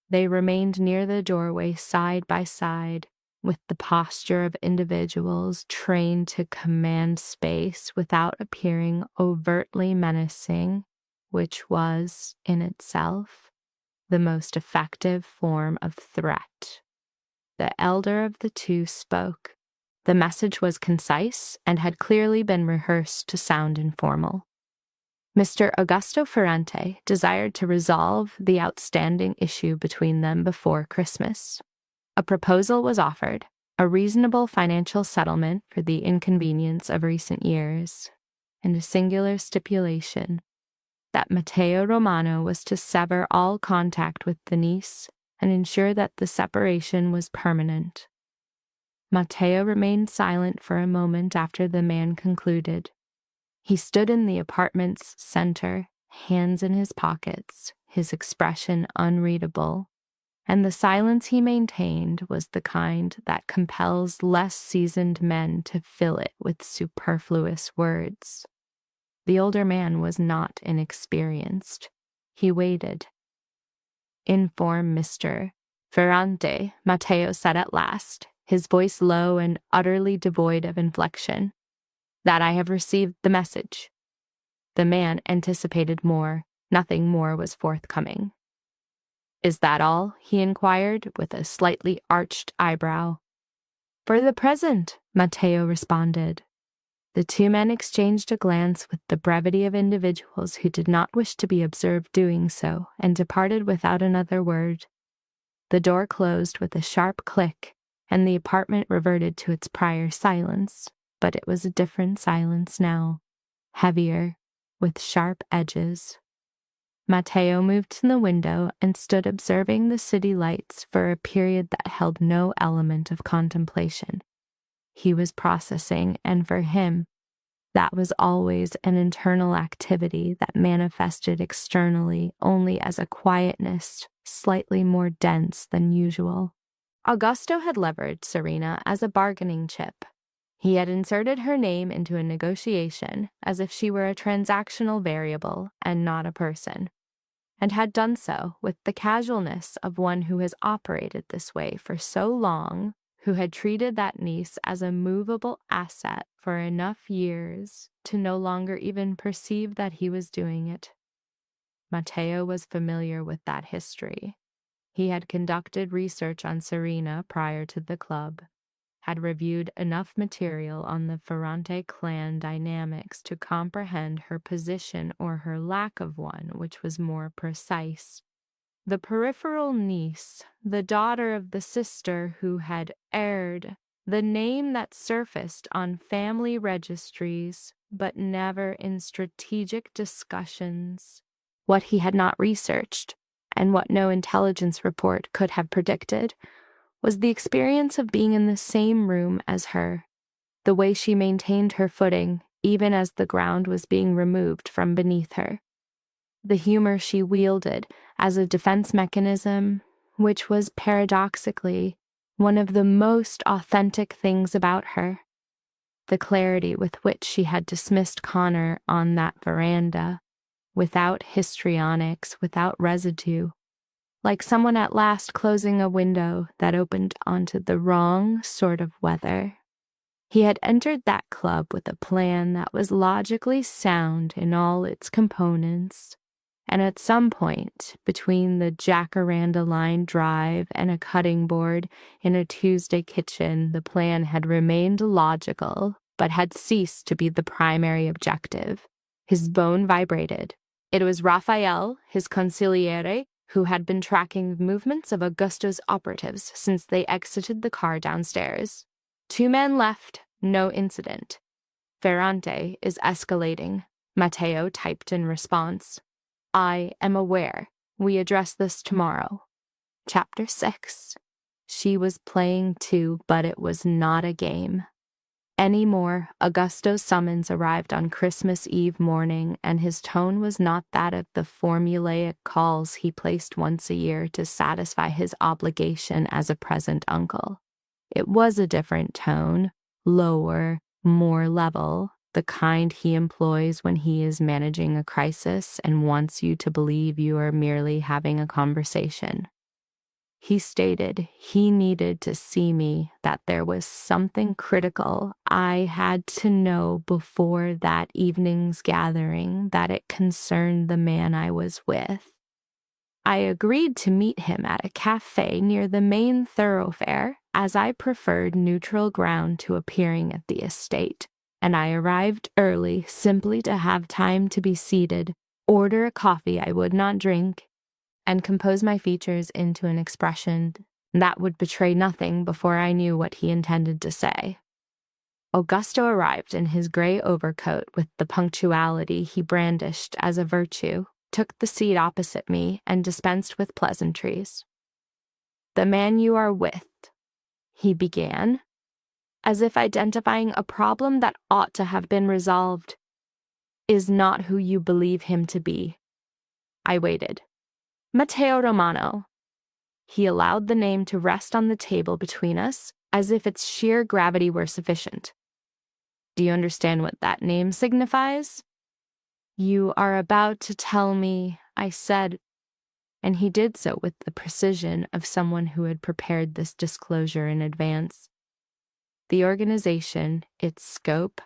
They remained near the doorway side by side, with the posture of individuals trained to command space without appearing overtly menacing, which was, in itself, the most effective form of threat. The elder of the 2 spoke. The message was concise and had clearly been rehearsed to sound informal. Mr. Augusto Ferrante desired to resolve the outstanding issue between them before Christmas. A proposal was offered, a reasonable financial settlement for the inconvenience of recent years, and a singular stipulation that Matteo Romano was to sever all contact with the niece and ensure that the separation was permanent. Matteo remained silent for a moment after the man concluded. He stood in the apartment's center, hands in his pockets, his expression unreadable, and the silence he maintained was the kind that compels less seasoned men to fill it with superfluous words. The older man was not inexperienced. He waited. "Inform Mr. Ferrante," Matteo said at last, his voice low and utterly devoid of inflection, "that I have received the message." The man anticipated more. Nothing more was forthcoming. "Is that all?" he inquired, with a slightly arched eyebrow. "For the present," Matteo responded. The 2 men exchanged a glance with the brevity of individuals who did not wish to be observed doing so, and departed without another word. The door closed with a sharp click, and the apartment reverted to its prior silence, but it was a different silence now, heavier, with sharp edges. Matteo moved to the window and stood observing the city lights for a period that held no element of contemplation. He was processing, and for him, that was always an internal activity that manifested externally only as a quietness slightly more dense than usual. Augusto had leveraged Serena as a bargaining chip. He had inserted her name into a negotiation as if she were a transactional variable and not a person, and had done so with the casualness of one who has operated this way for so long, who had treated that niece as a movable asset for enough years to no longer even perceive that he was doing it. Matteo was familiar with that history. He had conducted research on Serena prior to the club, had reviewed enough material on the Ferrante clan dynamics to comprehend her position or her lack of one, which was more precise. The peripheral niece, the daughter of the sister who had erred, the name that surfaced on family registries, but never in strategic discussions. What he had not researched, and what no intelligence report could have predicted, was the experience of being in the same room as her, the way she maintained her footing even as the ground was being removed from beneath her, the humor she wielded as a defense mechanism, which was paradoxically one of the most authentic things about her, the clarity with which she had dismissed Connor on that veranda, without histrionics, without residue, like someone at last closing a window that opened onto the wrong sort of weather. He had entered that club with a plan that was logically sound in all its components, and at some point, between the jacaranda-lined drive and a cutting board in a Tuesday kitchen, the plan had remained logical, but had ceased to be the primary objective. His phone vibrated. It was Raphael, his consigliere, who had been tracking the movements of Augusto's operatives since they exited the car downstairs. 2 men left, no incident. Ferrante is escalating, Matteo typed in response. I am aware. We address this tomorrow. Chapter 6. She was playing too, but it was not a game. Anymore, Augusto's summons arrived on Christmas Eve morning, and his tone was not that of the formulaic calls he placed once a year to satisfy his obligation as a present uncle. It was a different tone, lower, more level, the kind he employs when he is managing a crisis and wants you to believe you are merely having a conversation. He stated he needed to see me, that there was something critical I had to know before that evening's gathering, that it concerned the man I was with. I agreed to meet him at a cafe near the main thoroughfare, as I preferred neutral ground to appearing at the estate, and I arrived early simply to have time to be seated, order a coffee I would not drink, and compose my features into an expression that would betray nothing before I knew what he intended to say. Augusto arrived in his gray overcoat with the punctuality he brandished as a virtue, took the seat opposite me, and dispensed with pleasantries. The man you are with, he began, as if identifying a problem that ought to have been resolved, is not who you believe him to be. I waited. Matteo Romano. He allowed the name to rest on the table between us, as if its sheer gravity were sufficient. Do you understand what that name signifies? You are about to tell me, I said, and he did so with the precision of someone who had prepared this disclosure in advance. The organization, its scope,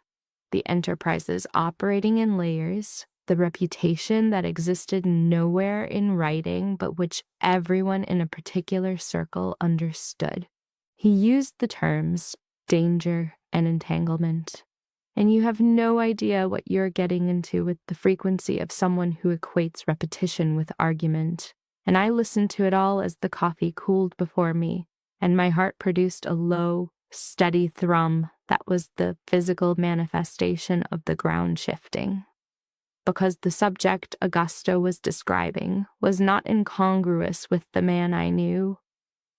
the enterprises operating in layers, the reputation that existed nowhere in writing but which everyone in a particular circle understood. He used the terms danger and entanglement, and you have no idea what you're getting into with the frequency of someone who equates repetition with argument. And I listened to it all as the coffee cooled before me, and my heart produced a low, steady thrum that was the physical manifestation of the ground shifting. Because the subject Augusto was describing was not incongruous with the man I knew.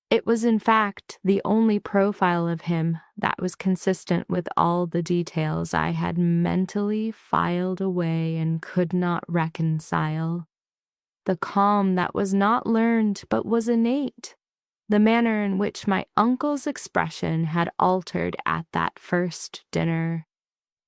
It was, in fact, the only profile of him that was consistent with all the details I had mentally filed away and could not reconcile. The calm that was not learned but was innate. The manner in which my uncle's expression had altered at that first dinner.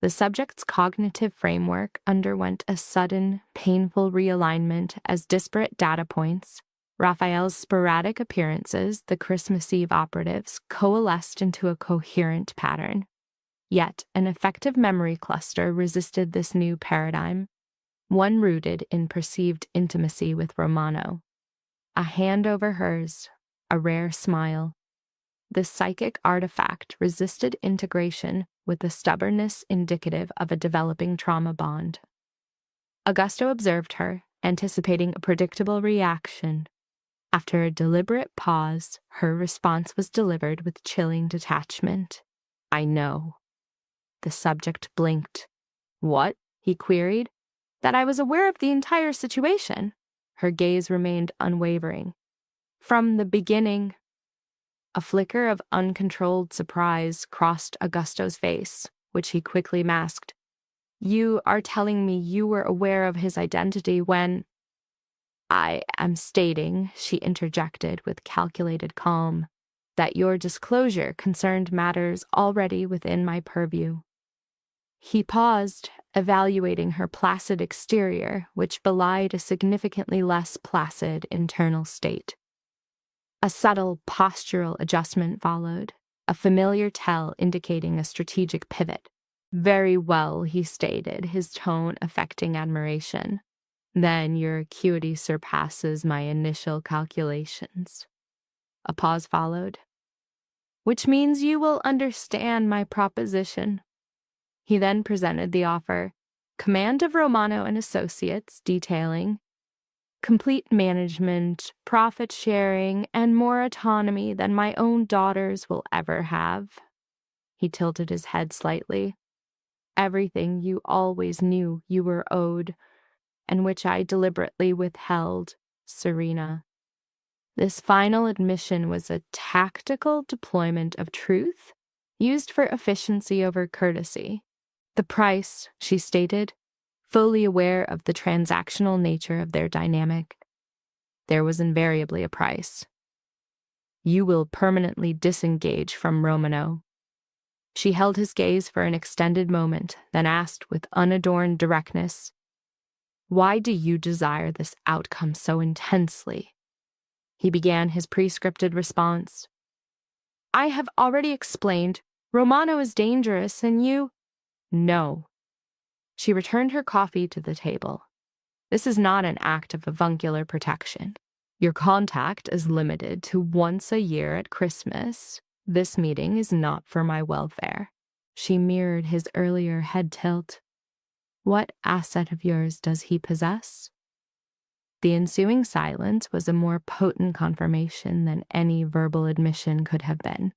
The subject's cognitive framework underwent a sudden, painful realignment as disparate data points, Raphael's sporadic appearances, the Christmas Eve operatives, coalesced into a coherent pattern. Yet an effective memory cluster resisted this new paradigm, one rooted in perceived intimacy with Romano. A hand over hers, a rare smile. This psychic artifact resisted integration with the stubbornness indicative of a developing trauma bond. Augusto observed her, anticipating a predictable reaction. After a deliberate pause, her response was delivered with chilling detachment. "I know." The subject blinked. "What?" he queried. "That I was aware of the entire situation." Her gaze remained unwavering. "From the beginning." A flicker of uncontrolled surprise crossed Augusto's face, which he quickly masked. "You are telling me you were aware of his identity when—" "I am stating," she interjected with calculated calm, "that your disclosure concerned matters already within my purview." He paused, evaluating her placid exterior, which belied a significantly less placid internal state. A subtle postural adjustment followed, a familiar tell indicating a strategic pivot. "Very well," he stated, his tone affecting admiration. "Then your acuity surpasses my initial calculations." A pause followed. "Which means you will understand my proposition." He then presented the offer: command of Romano and Associates, detailing complete management, profit sharing, and more autonomy than my own daughters will ever have. He tilted his head slightly. "Everything you always knew you were owed, and which I deliberately withheld, Serena." This final admission was a tactical deployment of truth, used for efficiency over courtesy. "The price," she stated, fully aware of the transactional nature of their dynamic. There was invariably a price. "You will permanently disengage from Romano." She held his gaze for an extended moment, then asked with unadorned directness, "Why do you desire this outcome so intensely?" He began his pre-scripted response. "I have already explained. Romano is dangerous, and you—" "No." She returned her coffee to the table. "This is not an act of avuncular protection. Your contact is limited to once a year at Christmas. This meeting is not for my welfare." She mirrored his earlier head tilt. "What asset of yours does he possess?" The ensuing silence was a more potent confirmation than any verbal admission could have been,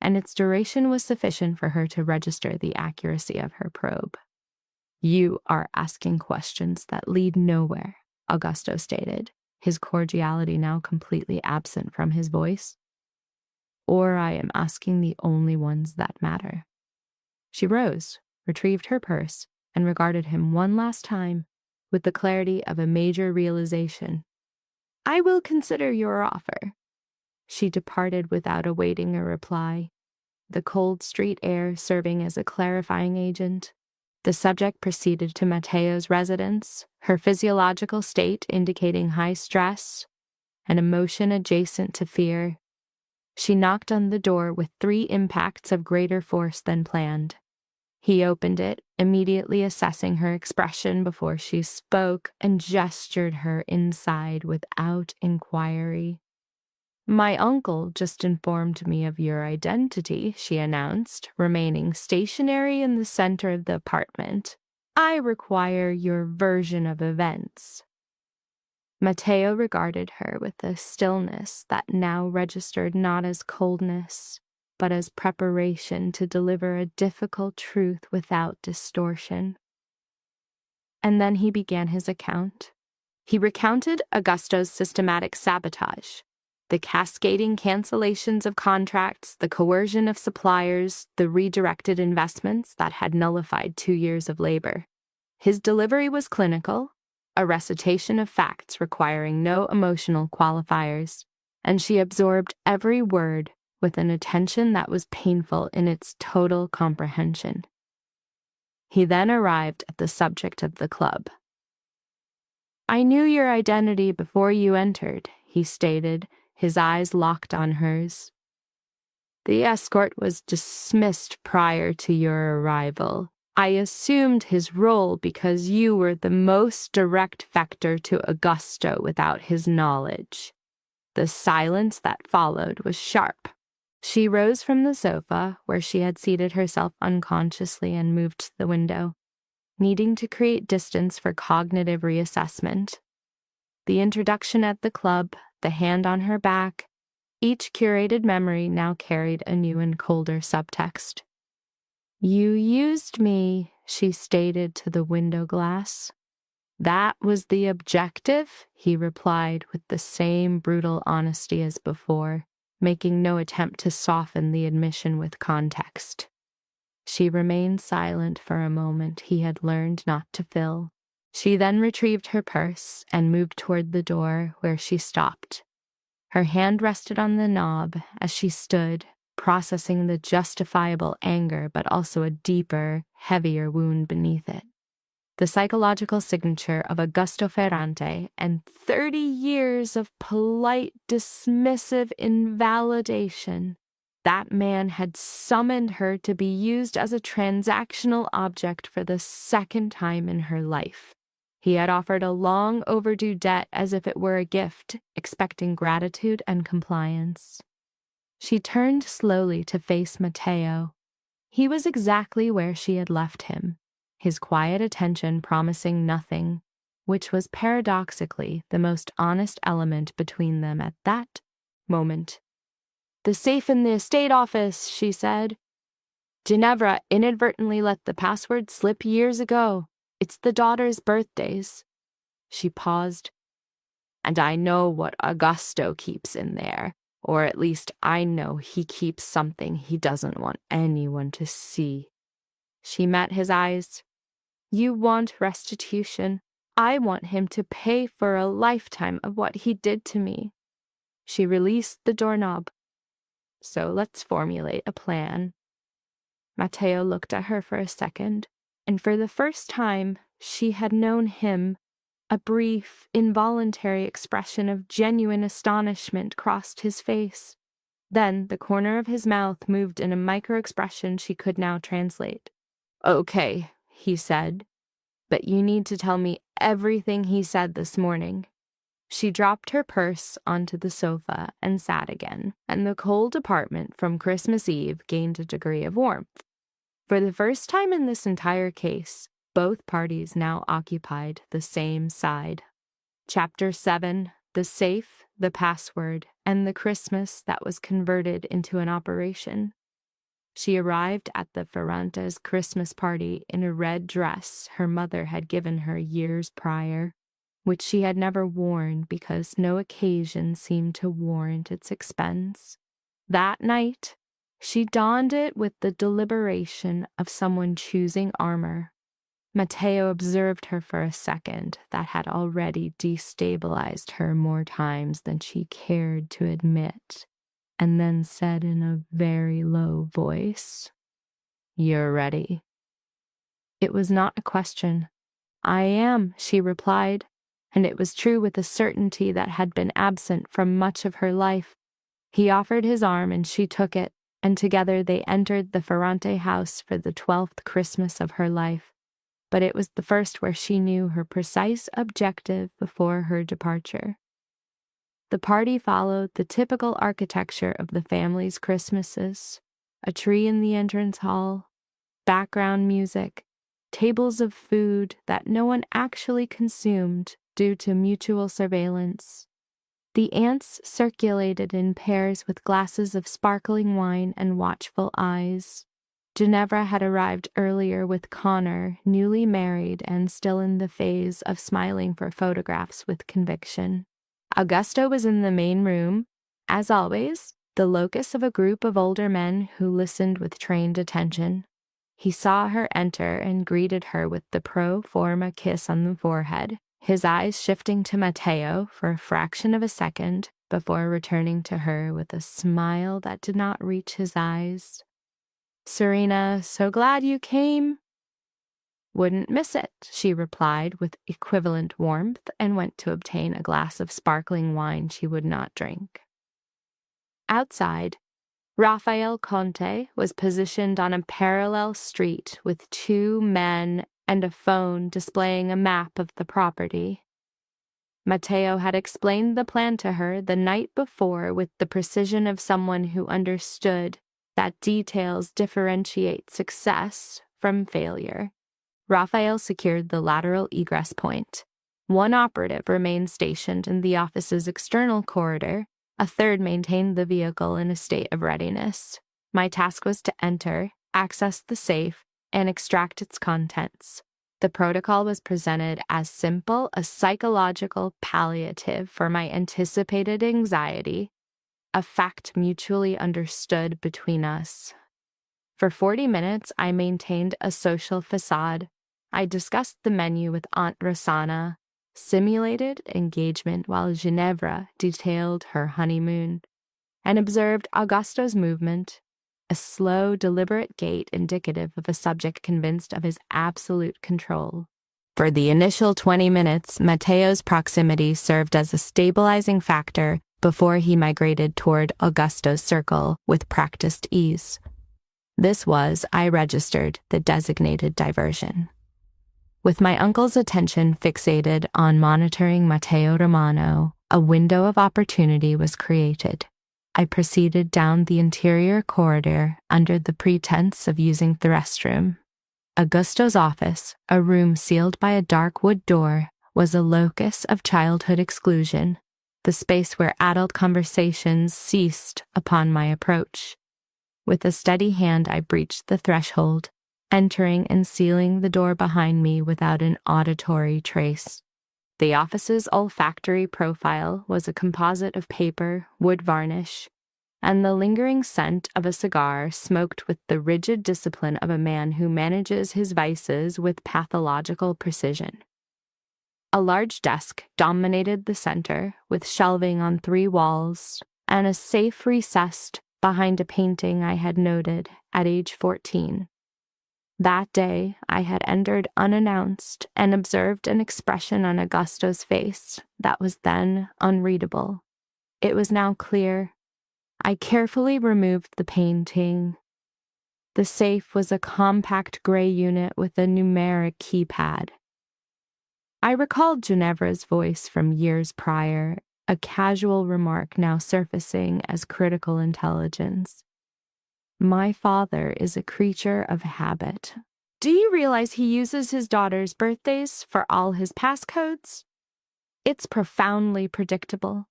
and its duration was sufficient for her to register the accuracy of her probe. "You are asking questions that lead nowhere," Augusto stated, his cordiality now completely absent from his voice. "Or I am asking the only ones that matter." She rose, retrieved her purse, and regarded him one last time with the clarity of a major realization. "I will consider your offer." She departed without awaiting a reply, the cold street air serving as a clarifying agent. The subject proceeded to Matteo's residence, her physiological state indicating high stress, an emotion adjacent to fear. She knocked on the door with 3 impacts of greater force than planned. He opened it, immediately assessing her expression before she spoke, and gestured her inside without inquiry. "My uncle just informed me of your identity," she announced, remaining stationary in the center of the apartment. "I require your version of events." Matteo regarded her with a stillness that now registered not as coldness, but as preparation to deliver a difficult truth without distortion. And then he began his account. He recounted Augusto's systematic sabotage, the cascading cancellations of contracts, the coercion of suppliers, the redirected investments that had nullified 2 years of labor. His delivery was clinical, a recitation of facts requiring no emotional qualifiers, and she absorbed every word with an attention that was painful in its total comprehension. He then arrived at the subject of the club. "I knew your identity before you entered," he stated, his eyes locked on hers. "The escort was dismissed prior to your arrival. I assumed his role because you were the most direct vector to Augusto without his knowledge." The silence that followed was sharp. She rose from the sofa, where she had seated herself unconsciously, and moved to the window, needing to create distance for cognitive reassessment. The introduction at the club, the hand on her back, each curated memory now carried a new and colder subtext. "You used me," she stated to the window glass. "That was the objective," he replied with the same brutal honesty as before, making no attempt to soften the admission with context. She remained silent for a moment he had learned not to fill. She then retrieved her purse and moved toward the door, where she stopped. Her hand rested on the knob as she stood, processing the justifiable anger but also a deeper, heavier wound beneath it. The psychological signature of Augusto Ferrante and 30 years of polite, dismissive invalidation. That man had summoned her to be used as a transactional object for the second time in her life. He had offered a long overdue debt as if it were a gift, expecting gratitude and compliance. She turned slowly to face Matteo. He was exactly where she had left him, his quiet attention promising nothing, which was paradoxically the most honest element between them at that moment. "The safe in the estate office," she said. "Ginevra inadvertently let the password slip years ago. It's the daughter's birthdays." She paused. "And I know what Augusto keeps in there, or at least I know he keeps something he doesn't want anyone to see." She met his eyes. "You want restitution. I want him to pay for a lifetime of what he did to me." She released the doorknob. "So let's formulate a plan." Matteo looked at her for a second, and for the first time she had known him, a brief, involuntary expression of genuine astonishment crossed his face. Then the corner of his mouth moved in a micro-expression she could now translate. "Okay," he said, "but you need to tell me everything he said this morning." She dropped her purse onto the sofa and sat again, and the cold apartment from Christmas Eve gained a degree of warmth. For the first time in this entire case, both parties now occupied the same side. Chapter 7: The Safe, the Password, and the Christmas that was converted into an operation. She arrived at the Ferrante's Christmas party in a red dress her mother had given her years prior, which she had never worn because no occasion seemed to warrant its expense. That night, she donned it with the deliberation of someone choosing armor. Matteo observed her for a second that had already destabilized her more times than she cared to admit, and then said in a very low voice, "You're ready." It was not a question. "I am," she replied, and it was true with a certainty that had been absent from much of her life. He offered his arm and she took it, and together they entered the Ferrante house for the 12th Christmas of her life. But it was the first where she knew her precise objective before her departure. The party followed the typical architecture of the family's Christmases: a tree in the entrance hall, background music, tables of food that no one actually consumed due to mutual surveillance. The aunts circulated in pairs with glasses of sparkling wine and watchful eyes. Ginevra had arrived earlier with Connor, newly married and still in the phase of smiling for photographs with conviction. Augusto was in the main room, as always, the locus of a group of older men who listened with trained attention. He saw her enter and greeted her with the pro forma kiss on the forehead, his eyes shifting to Matteo for a fraction of a second before returning to her with a smile that did not reach his eyes. "Serena, so glad you came." "Wouldn't miss it," she replied with equivalent warmth, and went to obtain a glass of sparkling wine she would not drink. Outside, Rafael Conte was positioned on a parallel street with two men and a phone displaying a map of the property. Matteo had explained the plan to her the night before with the precision of someone who understood that details differentiate success from failure. Raphael secured the lateral egress point. One operative remained stationed in the office's external corridor. A third maintained the vehicle in a state of readiness. My task was to enter, access the safe, and extract its contents. The protocol was presented as simple a psychological palliative for my anticipated anxiety, a fact mutually understood between us. For 40 minutes, I maintained a social facade. I discussed the menu with Aunt Rosanna, simulated engagement while Ginevra detailed her honeymoon, and observed Augusto's movement, a slow, deliberate gait indicative of a subject convinced of his absolute control. For the initial 20 minutes, Matteo's proximity served as a stabilizing factor before he migrated toward Augusto's circle with practiced ease. This was, I registered, the designated diversion. With my uncle's attention fixated on monitoring Matteo Romano, a window of opportunity was created. I proceeded down the interior corridor under the pretense of using the restroom. Augusto's office, a room sealed by a dark wood door, was a locus of childhood exclusion, the space where adult conversations ceased upon my approach. With a steady hand, I breached the threshold, entering and sealing the door behind me without an auditory trace. The office's olfactory profile was a composite of paper, wood varnish, and the lingering scent of a cigar smoked with the rigid discipline of a man who manages his vices with pathological precision. A large desk dominated the center, with shelving on 3 walls, and a safe recessed behind a painting I had noted at age 14. That day, I had entered unannounced and observed an expression on Augusto's face that was then unreadable. It was now clear. I carefully removed the painting. The safe was a compact gray unit with a numeric keypad. I recalled Ginevra's voice from years prior, a casual remark now surfacing as critical intelligence. My father is a creature of habit. Do you realize he uses his daughter's birthdays for all his passcodes? It's profoundly predictable.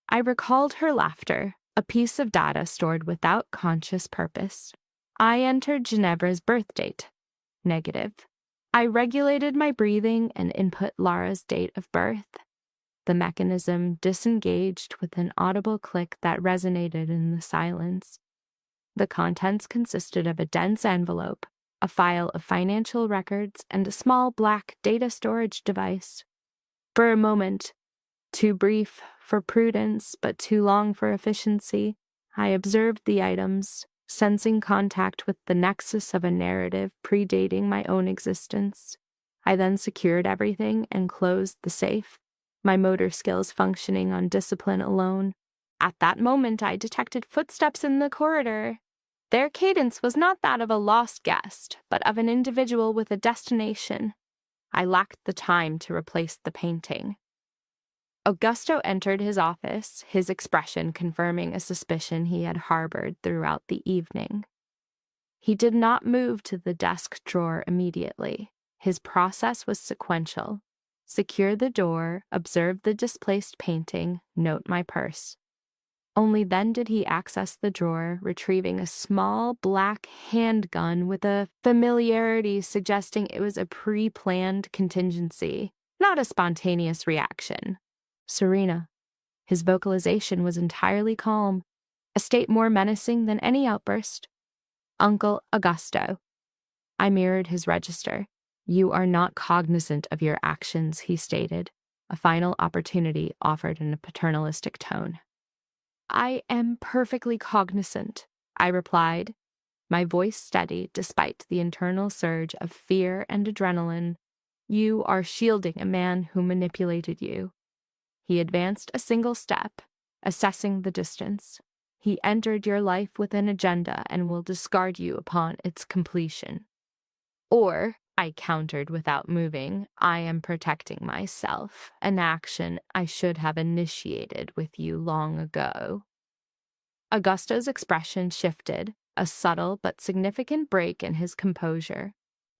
I recalled her laughter, a piece of data stored without conscious purpose. I entered Ginevra's birth date. Negative. I regulated my breathing and input Lara's date of birth. The mechanism disengaged with an audible click that resonated in the silence. The contents consisted of a dense envelope, a file of financial records, and a small black data storage device. For a moment, too brief for prudence but too long for efficiency, I observed the items, sensing contact with the nexus of a narrative predating my own existence. I then secured everything and closed the safe, my motor skills functioning on discipline alone. At that moment, I detected footsteps in the corridor. Their cadence was not that of a lost guest, but of an individual with a destination. I lacked the time to replace the painting. Augusto entered his office, his expression confirming a suspicion he had harbored throughout the evening. He did not move to the desk drawer immediately. His process was sequential. Secure the door, observe the displaced painting, note my purse. Only then did he access the drawer, retrieving a small black handgun with a familiarity suggesting it was a pre-planned contingency, not a spontaneous reaction. Serena. His vocalization was entirely calm, a state more menacing than any outburst. Uncle Augusto. I mirrored his register. You are not cognizant of your actions, he stated, a final opportunity offered in a paternalistic tone. I am perfectly cognizant, I replied, my voice steady despite the internal surge of fear and adrenaline. You are shielding a man who manipulated you. He advanced a single step, assessing the distance. He entered your life with an agenda and will discard you upon its completion. Or, I countered without moving. I am protecting myself, an action I should have initiated with you long ago. Augusto's expression shifted, a subtle but significant break in his composure.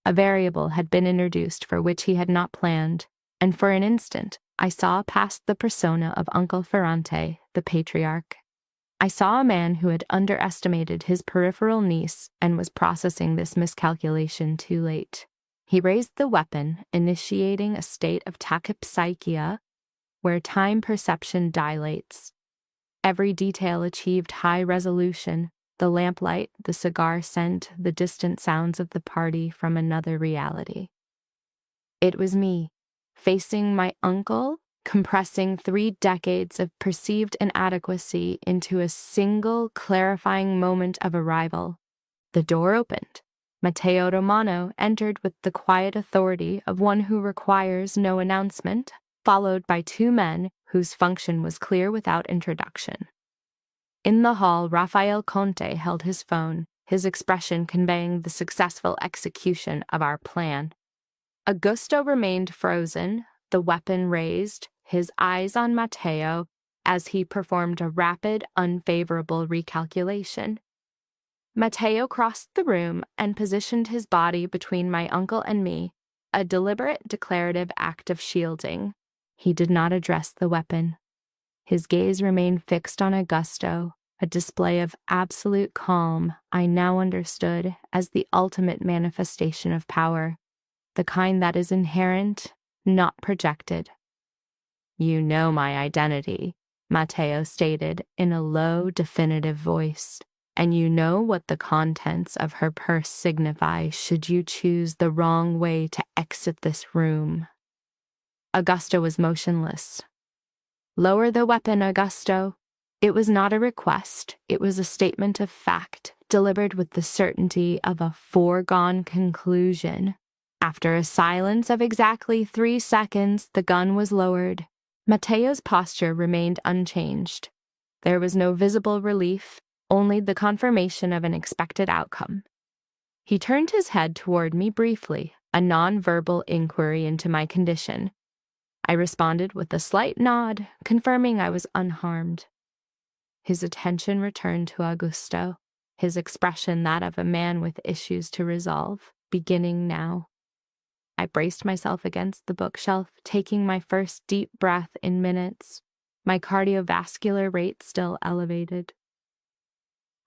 A variable had been introduced for which he had not planned, and for an instant I saw past the persona of Uncle Ferrante, the patriarch. I saw a man who had underestimated his peripheral niece and was processing this miscalculation too late. He raised the weapon, initiating a state of tachypsychia where time perception dilates. Every detail achieved high resolution, the lamplight, the cigar scent, the distant sounds of the party from another reality. It was me, facing my uncle, compressing 3 decades of perceived inadequacy into a single clarifying moment of arrival. The door opened. Matteo Romano entered with the quiet authority of one who requires no announcement, followed by 2 men whose function was clear without introduction. In the hall, Rafael Conte held his phone, his expression conveying the successful execution of our plan. Augusto remained frozen, the weapon raised, his eyes on Matteo as he performed a rapid, unfavorable recalculation. Matteo crossed the room and positioned his body between my uncle and me, a deliberate declarative act of shielding. He did not address the weapon. His gaze remained fixed on Augusto, a display of absolute calm I now understood as the ultimate manifestation of power, the kind that is inherent, not projected. "You know my identity," Matteo stated in a low, definitive voice, "and you know what the contents of her purse signify should you choose the wrong way to exit this room." Augusto was motionless. "Lower the weapon, Augusto." It was not a request, it was a statement of fact, delivered with the certainty of a foregone conclusion. After a silence of exactly 3 seconds, the gun was lowered. Matteo's posture remained unchanged. There was no visible relief, only the confirmation of an expected outcome. He turned his head toward me briefly, a non-verbal inquiry into my condition. I responded with a slight nod, confirming I was unharmed. His attention returned to Augusto, his expression that of a man with issues to resolve, beginning now. I braced myself against the bookshelf, taking my first deep breath in minutes, my cardiovascular rate still elevated.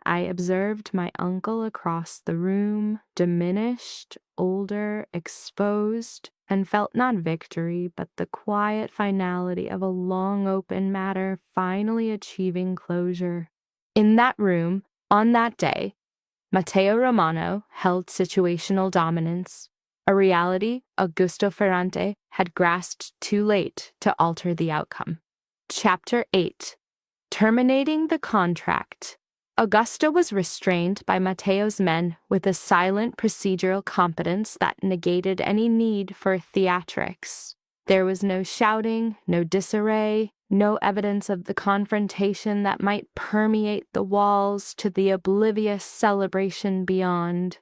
I observed my uncle across the room, diminished, older, exposed, and felt not victory, but the quiet finality of a long open matter finally achieving closure. In that room, on that day, Matteo Romano held situational dominance, a reality Augusto Ferrante had grasped too late to alter the outcome. Chapter 8. Terminating the contract. Augusto was restrained by Matteo's men with a silent procedural competence that negated any need for theatrics. There was no shouting, no disarray, no evidence of the confrontation that might permeate the walls to the oblivious celebration beyond.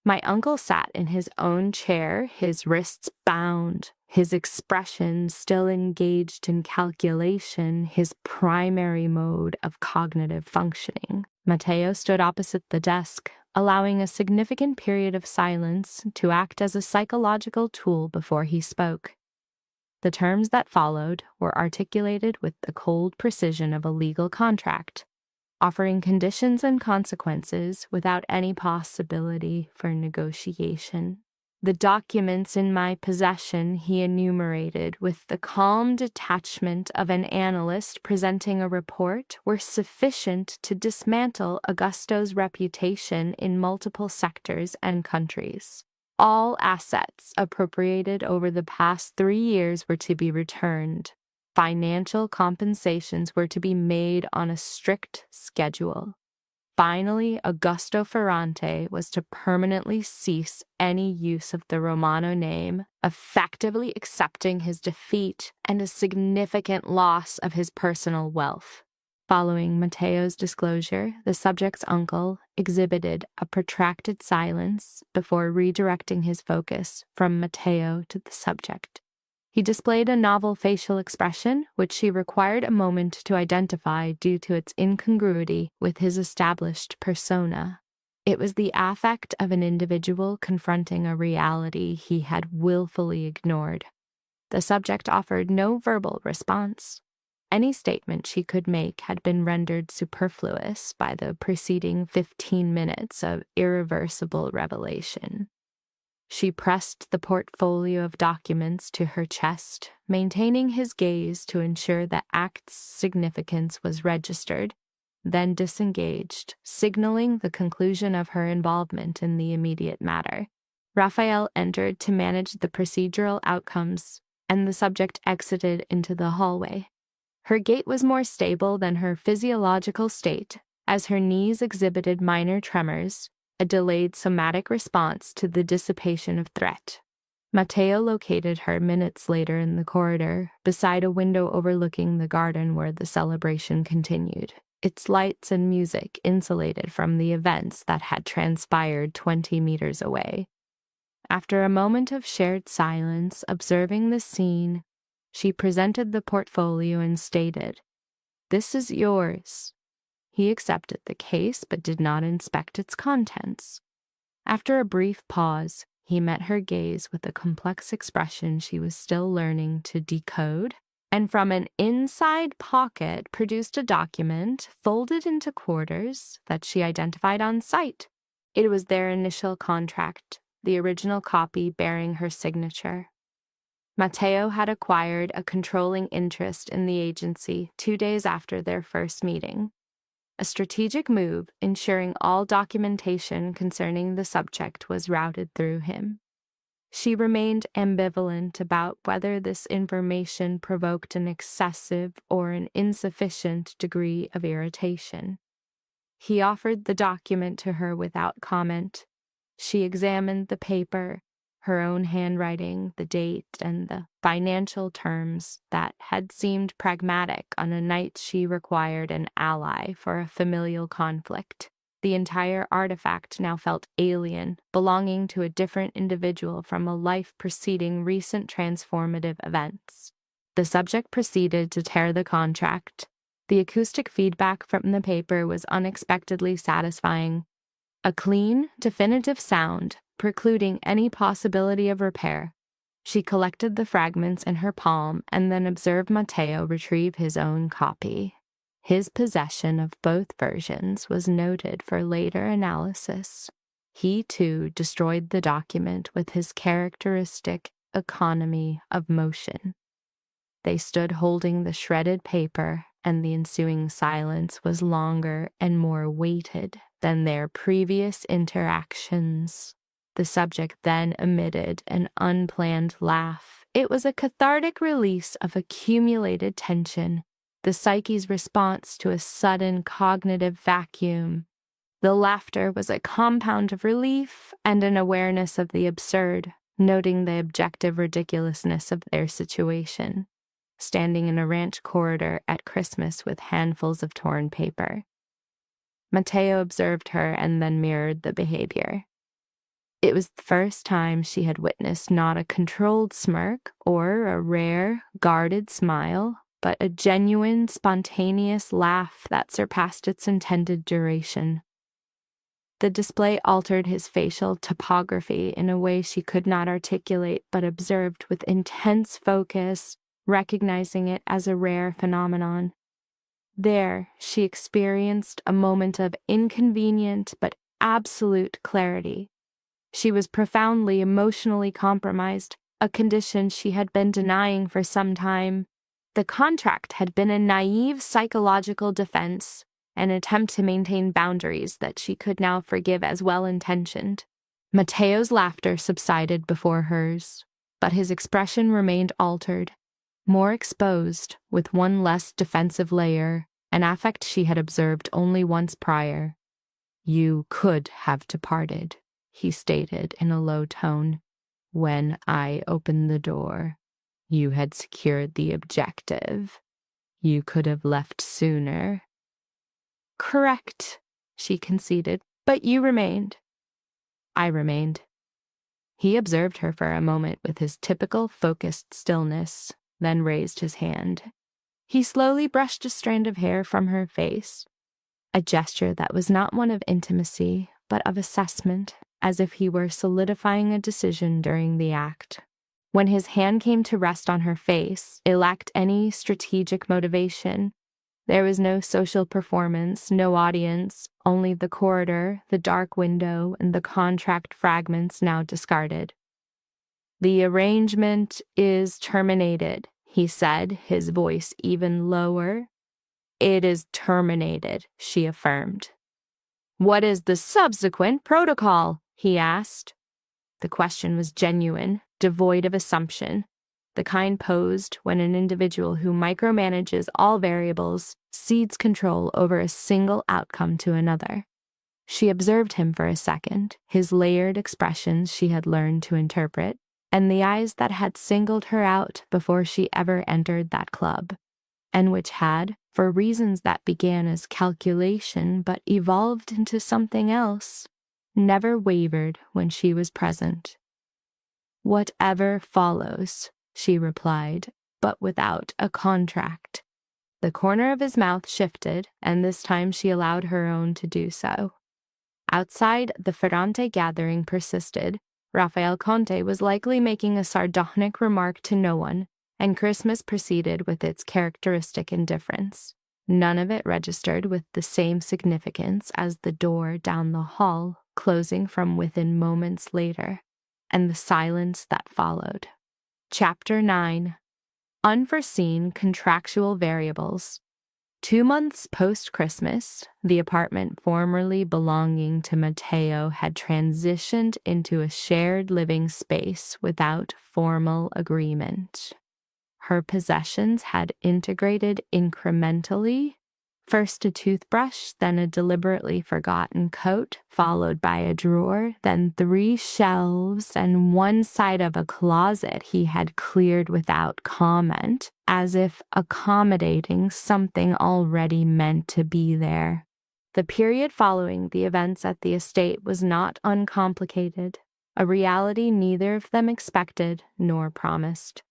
My uncle sat in his own chair, his wrists bound, his expression still engaged in calculation, his primary mode of cognitive functioning. Matteo stood opposite the desk, allowing a significant period of silence to act as a psychological tool before he spoke. The terms that followed were articulated with the cold precision of a legal contract, offering conditions and consequences without any possibility for negotiation. The documents in my possession he enumerated with the calm detachment of an analyst presenting a report were sufficient to dismantle Augusto's reputation in multiple sectors and countries. All assets appropriated over the past 3 years were to be returned. Financial compensations were to be made on a strict schedule. Finally, Augusto Ferrante was to permanently cease any use of the Romano name, effectively accepting his defeat and a significant loss of his personal wealth. Following Mateo's disclosure, the subject's uncle exhibited a protracted silence before redirecting his focus from Mateo to the subject. He displayed a novel facial expression, which she required a moment to identify due to its incongruity with his established persona. It was the affect of an individual confronting a reality he had willfully ignored. The subject offered no verbal response. Any statement she could make had been rendered superfluous by the preceding 15 minutes of irreversible revelation. She pressed the portfolio of documents to her chest, maintaining his gaze to ensure the act's significance was registered, then disengaged, signaling the conclusion of her involvement in the immediate matter. Raphael entered to manage the procedural outcomes, and the subject exited into the hallway. Her gait was more stable than her physiological state, as her knees exhibited minor tremors, a delayed somatic response to the dissipation of threat. Mateo located her minutes later in the corridor, beside a window overlooking the garden where the celebration continued, its lights and music insulated from the events that had transpired 20 meters away. After a moment of shared silence observing the scene, she presented the portfolio and stated, "This is yours." He accepted the case but did not inspect its contents. After a brief pause, he met her gaze with a complex expression she was still learning to decode, and from an inside pocket produced a document folded into quarters that she identified on sight. It was their initial contract, the original copy bearing her signature. Mateo had acquired a controlling interest in the agency 2 days after their first meeting, a strategic move ensuring all documentation concerning the subject was routed through him. She remained ambivalent about whether this information provoked an excessive or an insufficient degree of irritation. He offered the document to her without comment. She examined the paper, her own handwriting, the date, and the financial terms that had seemed pragmatic on a night she required an ally for a familial conflict. The entire artifact now felt alien, belonging to a different individual from a life preceding recent transformative events. The subject proceeded to tear the contract. The acoustic feedback from the paper was unexpectedly satisfying. A clean, definitive sound, precluding any possibility of repair. She collected the fragments in her palm and then observed Mateo retrieve his own copy. His possession of both versions was noted for later analysis. He, too, destroyed the document with his characteristic economy of motion. They stood holding the shredded paper, and the ensuing silence was longer and more weighted than their previous interactions. The subject then emitted an unplanned laugh. It was a cathartic release of accumulated tension, the psyche's response to a sudden cognitive vacuum. The laughter was a compound of relief and an awareness of the absurd, noting the objective ridiculousness of their situation, standing in a ranch corridor at Christmas with handfuls of torn paper. Mateo observed her and then mirrored the behavior. It was the first time she had witnessed not a controlled smirk or a rare, guarded smile, but a genuine, spontaneous laugh that surpassed its intended duration. The display altered his facial topography in a way she could not articulate but observed with intense focus, recognizing it as a rare phenomenon. There, she experienced a moment of inconvenient but absolute clarity. She was profoundly emotionally compromised, a condition she had been denying for some time. The contract had been a naive psychological defense, an attempt to maintain boundaries that she could now forgive as well-intentioned. Mateo's laughter subsided before hers, but his expression remained altered, more exposed, with one less defensive layer, an affect she had observed only once prior. "You could have departed," he stated in a low tone. "When I opened the door, you had secured the objective. You could have left sooner, Correct, she conceded. But you remained. I remained. He observed her for a moment with his typical focused stillness, then raised his hand. He slowly brushed a strand of hair from her face, a gesture that was not one of intimacy, but of assessment, as if he were solidifying a decision during the act. When his hand came to rest on her face, it lacked any strategic motivation. There was no social performance, no audience, only the corridor, the dark window, and the contract fragments now discarded. The arrangement is terminated, he said, his voice even lower. It is terminated, she affirmed. What is the subsequent protocol? He asked. The question was genuine, devoid of assumption, the kind posed when an individual who micromanages all variables cedes control over a single outcome to another. She observed him for a second, his layered expressions she had learned to interpret, and the eyes that had singled her out before she ever entered that club, and which had, for reasons that began as calculation but evolved into something else, never wavered when she was present. Whatever follows, she replied, but without a contract. The corner of his mouth shifted, and this time she allowed her own to do so. Outside, the Ferrante gathering persisted. Rafael Conte was likely making a sardonic remark to no one, and Christmas proceeded with its characteristic indifference. None of it registered with the same significance as the door down the hall, closing from within moments later, and the silence that followed. Chapter 9. Unforeseen Contractual Variables. 2 months post-Christmas, the apartment formerly belonging to Matteo had transitioned into a shared living space without formal agreement. Her possessions had integrated incrementally, first a toothbrush, then a deliberately forgotten coat, followed by a drawer, then 3 shelves, and one side of a closet he had cleared without comment, as if accommodating something already meant to be there. The period following the events at the estate was not uncomplicated, a reality neither of them expected nor promised.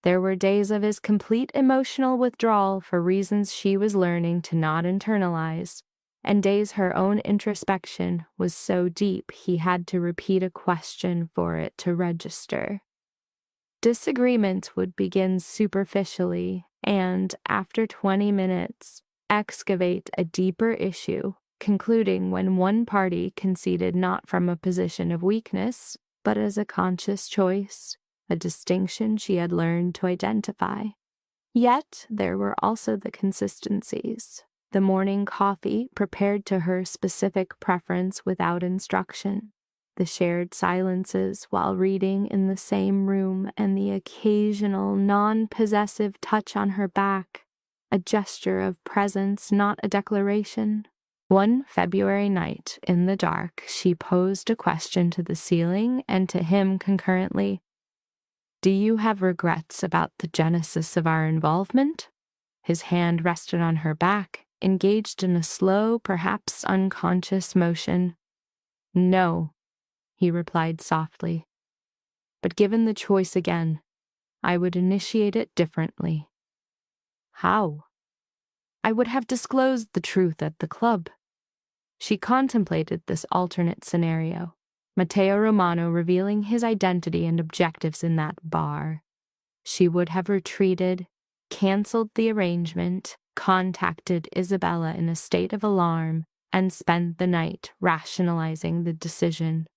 There were days of his complete emotional withdrawal for reasons she was learning to not internalize, and days her own introspection was so deep he had to repeat a question for it to register. Disagreement would begin superficially and, after 20 minutes, excavate a deeper issue, concluding when one party conceded not from a position of weakness, but as a conscious choice, a distinction she had learned to identify. Yet there were also the consistencies, the morning coffee prepared to her specific preference without instruction, the shared silences while reading in the same room, and the occasional non-possessive touch on her back, a gesture of presence, not a declaration. One February night, in the dark, she posed a question to the ceiling and to him concurrently. Do you have regrets about the genesis of our involvement? His hand rested on her back, engaged in a slow, perhaps unconscious motion. No, he replied softly. But given the choice again, I would initiate it differently. How? I would have disclosed the truth at the club. She contemplated this alternate scenario. Matteo Romano revealing his identity and objectives in that bar. She would have retreated, canceled the arrangement, contacted Isabella in a state of alarm, and spent the night rationalizing the decision.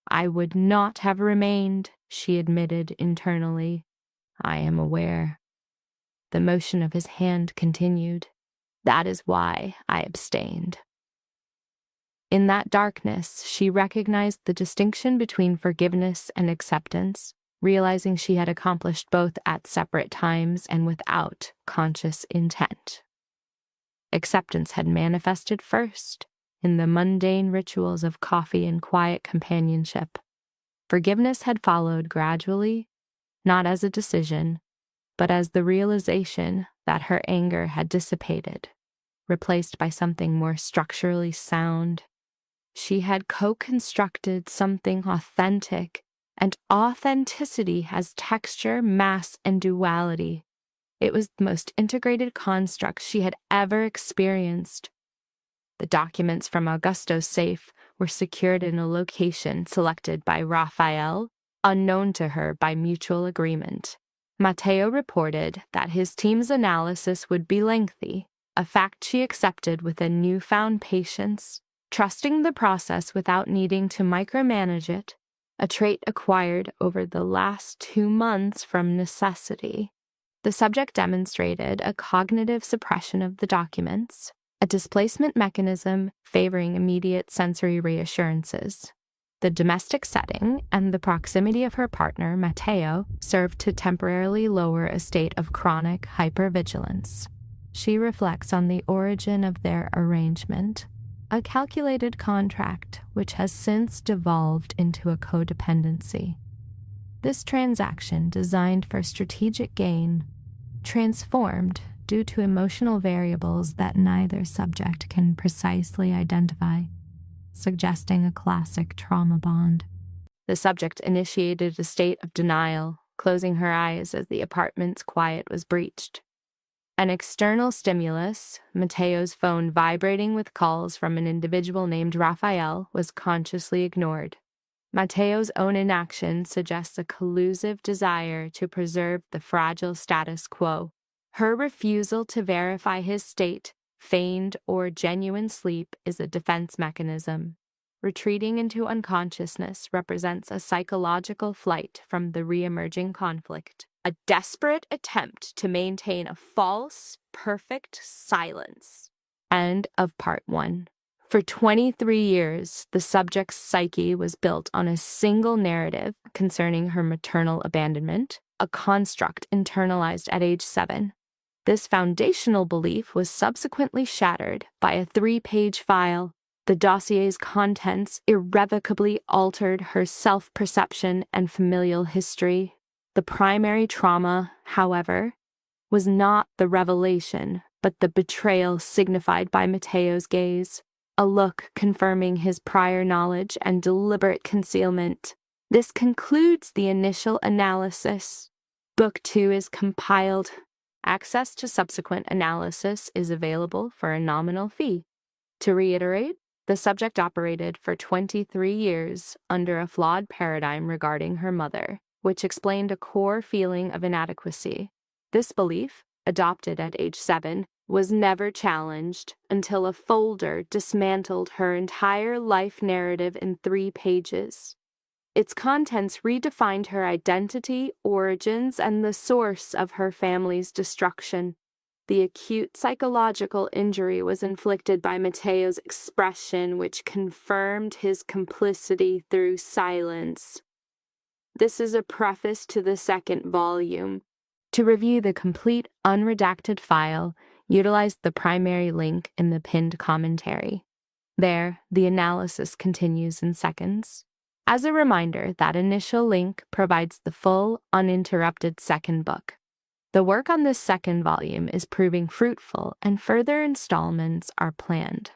I would not have remained, she admitted internally. I am aware. The motion of his hand continued. That is why I abstained. In that darkness, she recognized the distinction between forgiveness and acceptance, realizing she had accomplished both at separate times and without conscious intent. Acceptance had manifested first, in the mundane rituals of coffee and quiet companionship. Forgiveness had followed gradually, not as a decision, but as the realization that her anger had dissipated, replaced by something more structurally sound. She had co-constructed something authentic, and authenticity has texture, mass, and duality. It was the most integrated construct she had ever experienced. The documents from Augusto's safe were secured in a location selected by Raphael, unknown to her by mutual agreement. Matteo reported that his team's analysis would be lengthy, a fact she accepted with a newfound patience, trusting the process without needing to micromanage it, a trait acquired over the last 2 months from necessity. The subject demonstrated a cognitive suppression of the documents, a displacement mechanism favoring immediate sensory reassurances. The domestic setting and the proximity of her partner, Matteo, served to temporarily lower a state of chronic hypervigilance. She reflects on the origin of their arrangement, a calculated contract which has since devolved into a codependency. This transaction, designed for strategic gain, transformed due to emotional variables that neither subject can precisely identify, suggesting a classic trauma bond. The subject initiated a state of denial, closing her eyes as the apartment's quiet was breached. An external stimulus, Matteo's phone vibrating with calls from an individual named Raphael, was consciously ignored. Matteo's own inaction suggests a collusive desire to preserve the fragile status quo. Her refusal to verify his state, feigned or genuine sleep, is a defense mechanism. Retreating into unconsciousness represents a psychological flight from the re-emerging conflict, a desperate attempt to maintain a false, perfect silence. End of part 1. For 23 years, the subject's psyche was built on a single narrative concerning her maternal abandonment, a construct internalized at age 7. This foundational belief was subsequently shattered by a 3-page file. The dossier's contents irrevocably altered her self-perception and familial history. The primary trauma, however, was not the revelation, but the betrayal signified by Matteo's gaze, a look confirming his prior knowledge and deliberate concealment. This concludes the initial analysis. Book 2 is compiled. Access to subsequent analysis is available for a nominal fee. To reiterate, the subject operated for 23 years under a flawed paradigm regarding her mother, which explained a core feeling of inadequacy. This belief, adopted at age 7, was never challenged until a folder dismantled her entire life narrative in 3 pages. Its contents redefined her identity, origins, and the source of her family's destruction. The acute psychological injury was inflicted by Matteo's expression, which confirmed his complicity through silence. This is a preface to the 2nd volume. To review the complete unredacted file, utilize the primary link in the pinned commentary. There, the analysis continues in seconds. As a reminder, that initial link provides the full, uninterrupted 2nd book. The work on this 2nd volume is proving fruitful, and further installments are planned.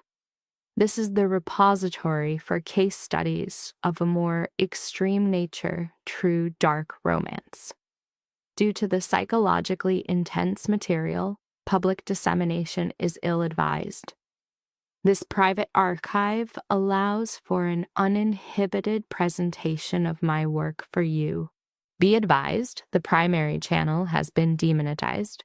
This is the repository for case studies of a more extreme nature, true dark romance. Due to the psychologically intense material, public dissemination is ill-advised. This private archive allows for an uninhibited presentation of my work for you. Be advised, the primary channel has been demonetized.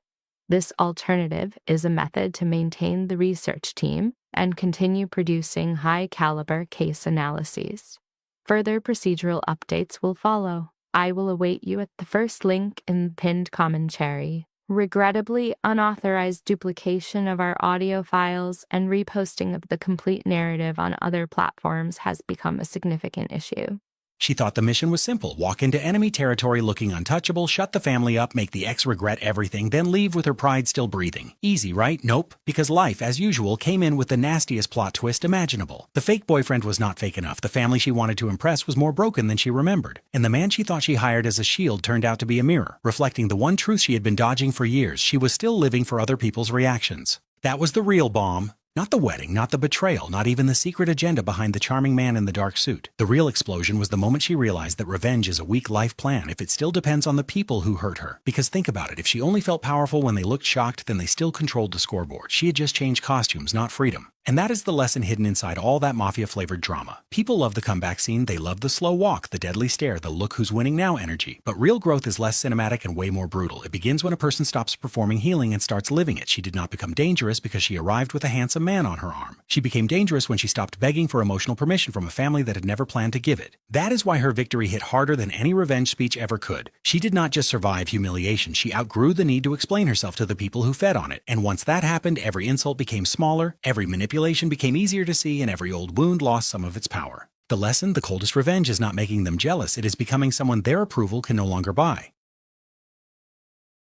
This alternative is a method to maintain the research team and continue producing high-caliber case analyses. Further procedural updates will follow. I will await you at the first link in the pinned commentary. Regrettably, unauthorized duplication of our audio files and reposting of the complete narrative on other platforms has become a significant issue. She thought the mission was simple. Walk into enemy territory looking untouchable, shut the family up, make the ex regret everything, then leave with her pride still breathing. Easy, right? Nope. Because life, as usual, came in with the nastiest plot twist imaginable. The fake boyfriend was not fake enough. The family she wanted to impress was more broken than she remembered. And the man she thought she hired as a shield turned out to be a mirror, reflecting the one truth she had been dodging for years. She was still living for other people's reactions. That was the real bomb. Not the wedding, not the betrayal, not even the secret agenda behind the charming man in the dark suit. The real explosion was the moment she realized that revenge is a weak life plan if it still depends on the people who hurt her. Because think about it, if she only felt powerful when they looked shocked, then they still controlled the scoreboard. She had just changed costumes, not freedom. And that is the lesson hidden inside all that Mafia-flavored drama. People love the comeback scene, they love the slow walk, the deadly stare, the look who's winning now energy. But real growth is less cinematic and way more brutal. It begins when a person stops performing healing and starts living it. She did not become dangerous because she arrived with a handsome man on her arm. She became dangerous when she stopped begging for emotional permission from a family that had never planned to give it. That is why her victory hit harder than any revenge speech ever could. She did not just survive humiliation, she outgrew the need to explain herself to the people who fed on it. And once that happened, every insult became smaller, every manipulation became easier to see, and every old wound lost some of its power. The lesson, the coldest revenge, is not making them jealous, it is becoming someone their approval can no longer buy.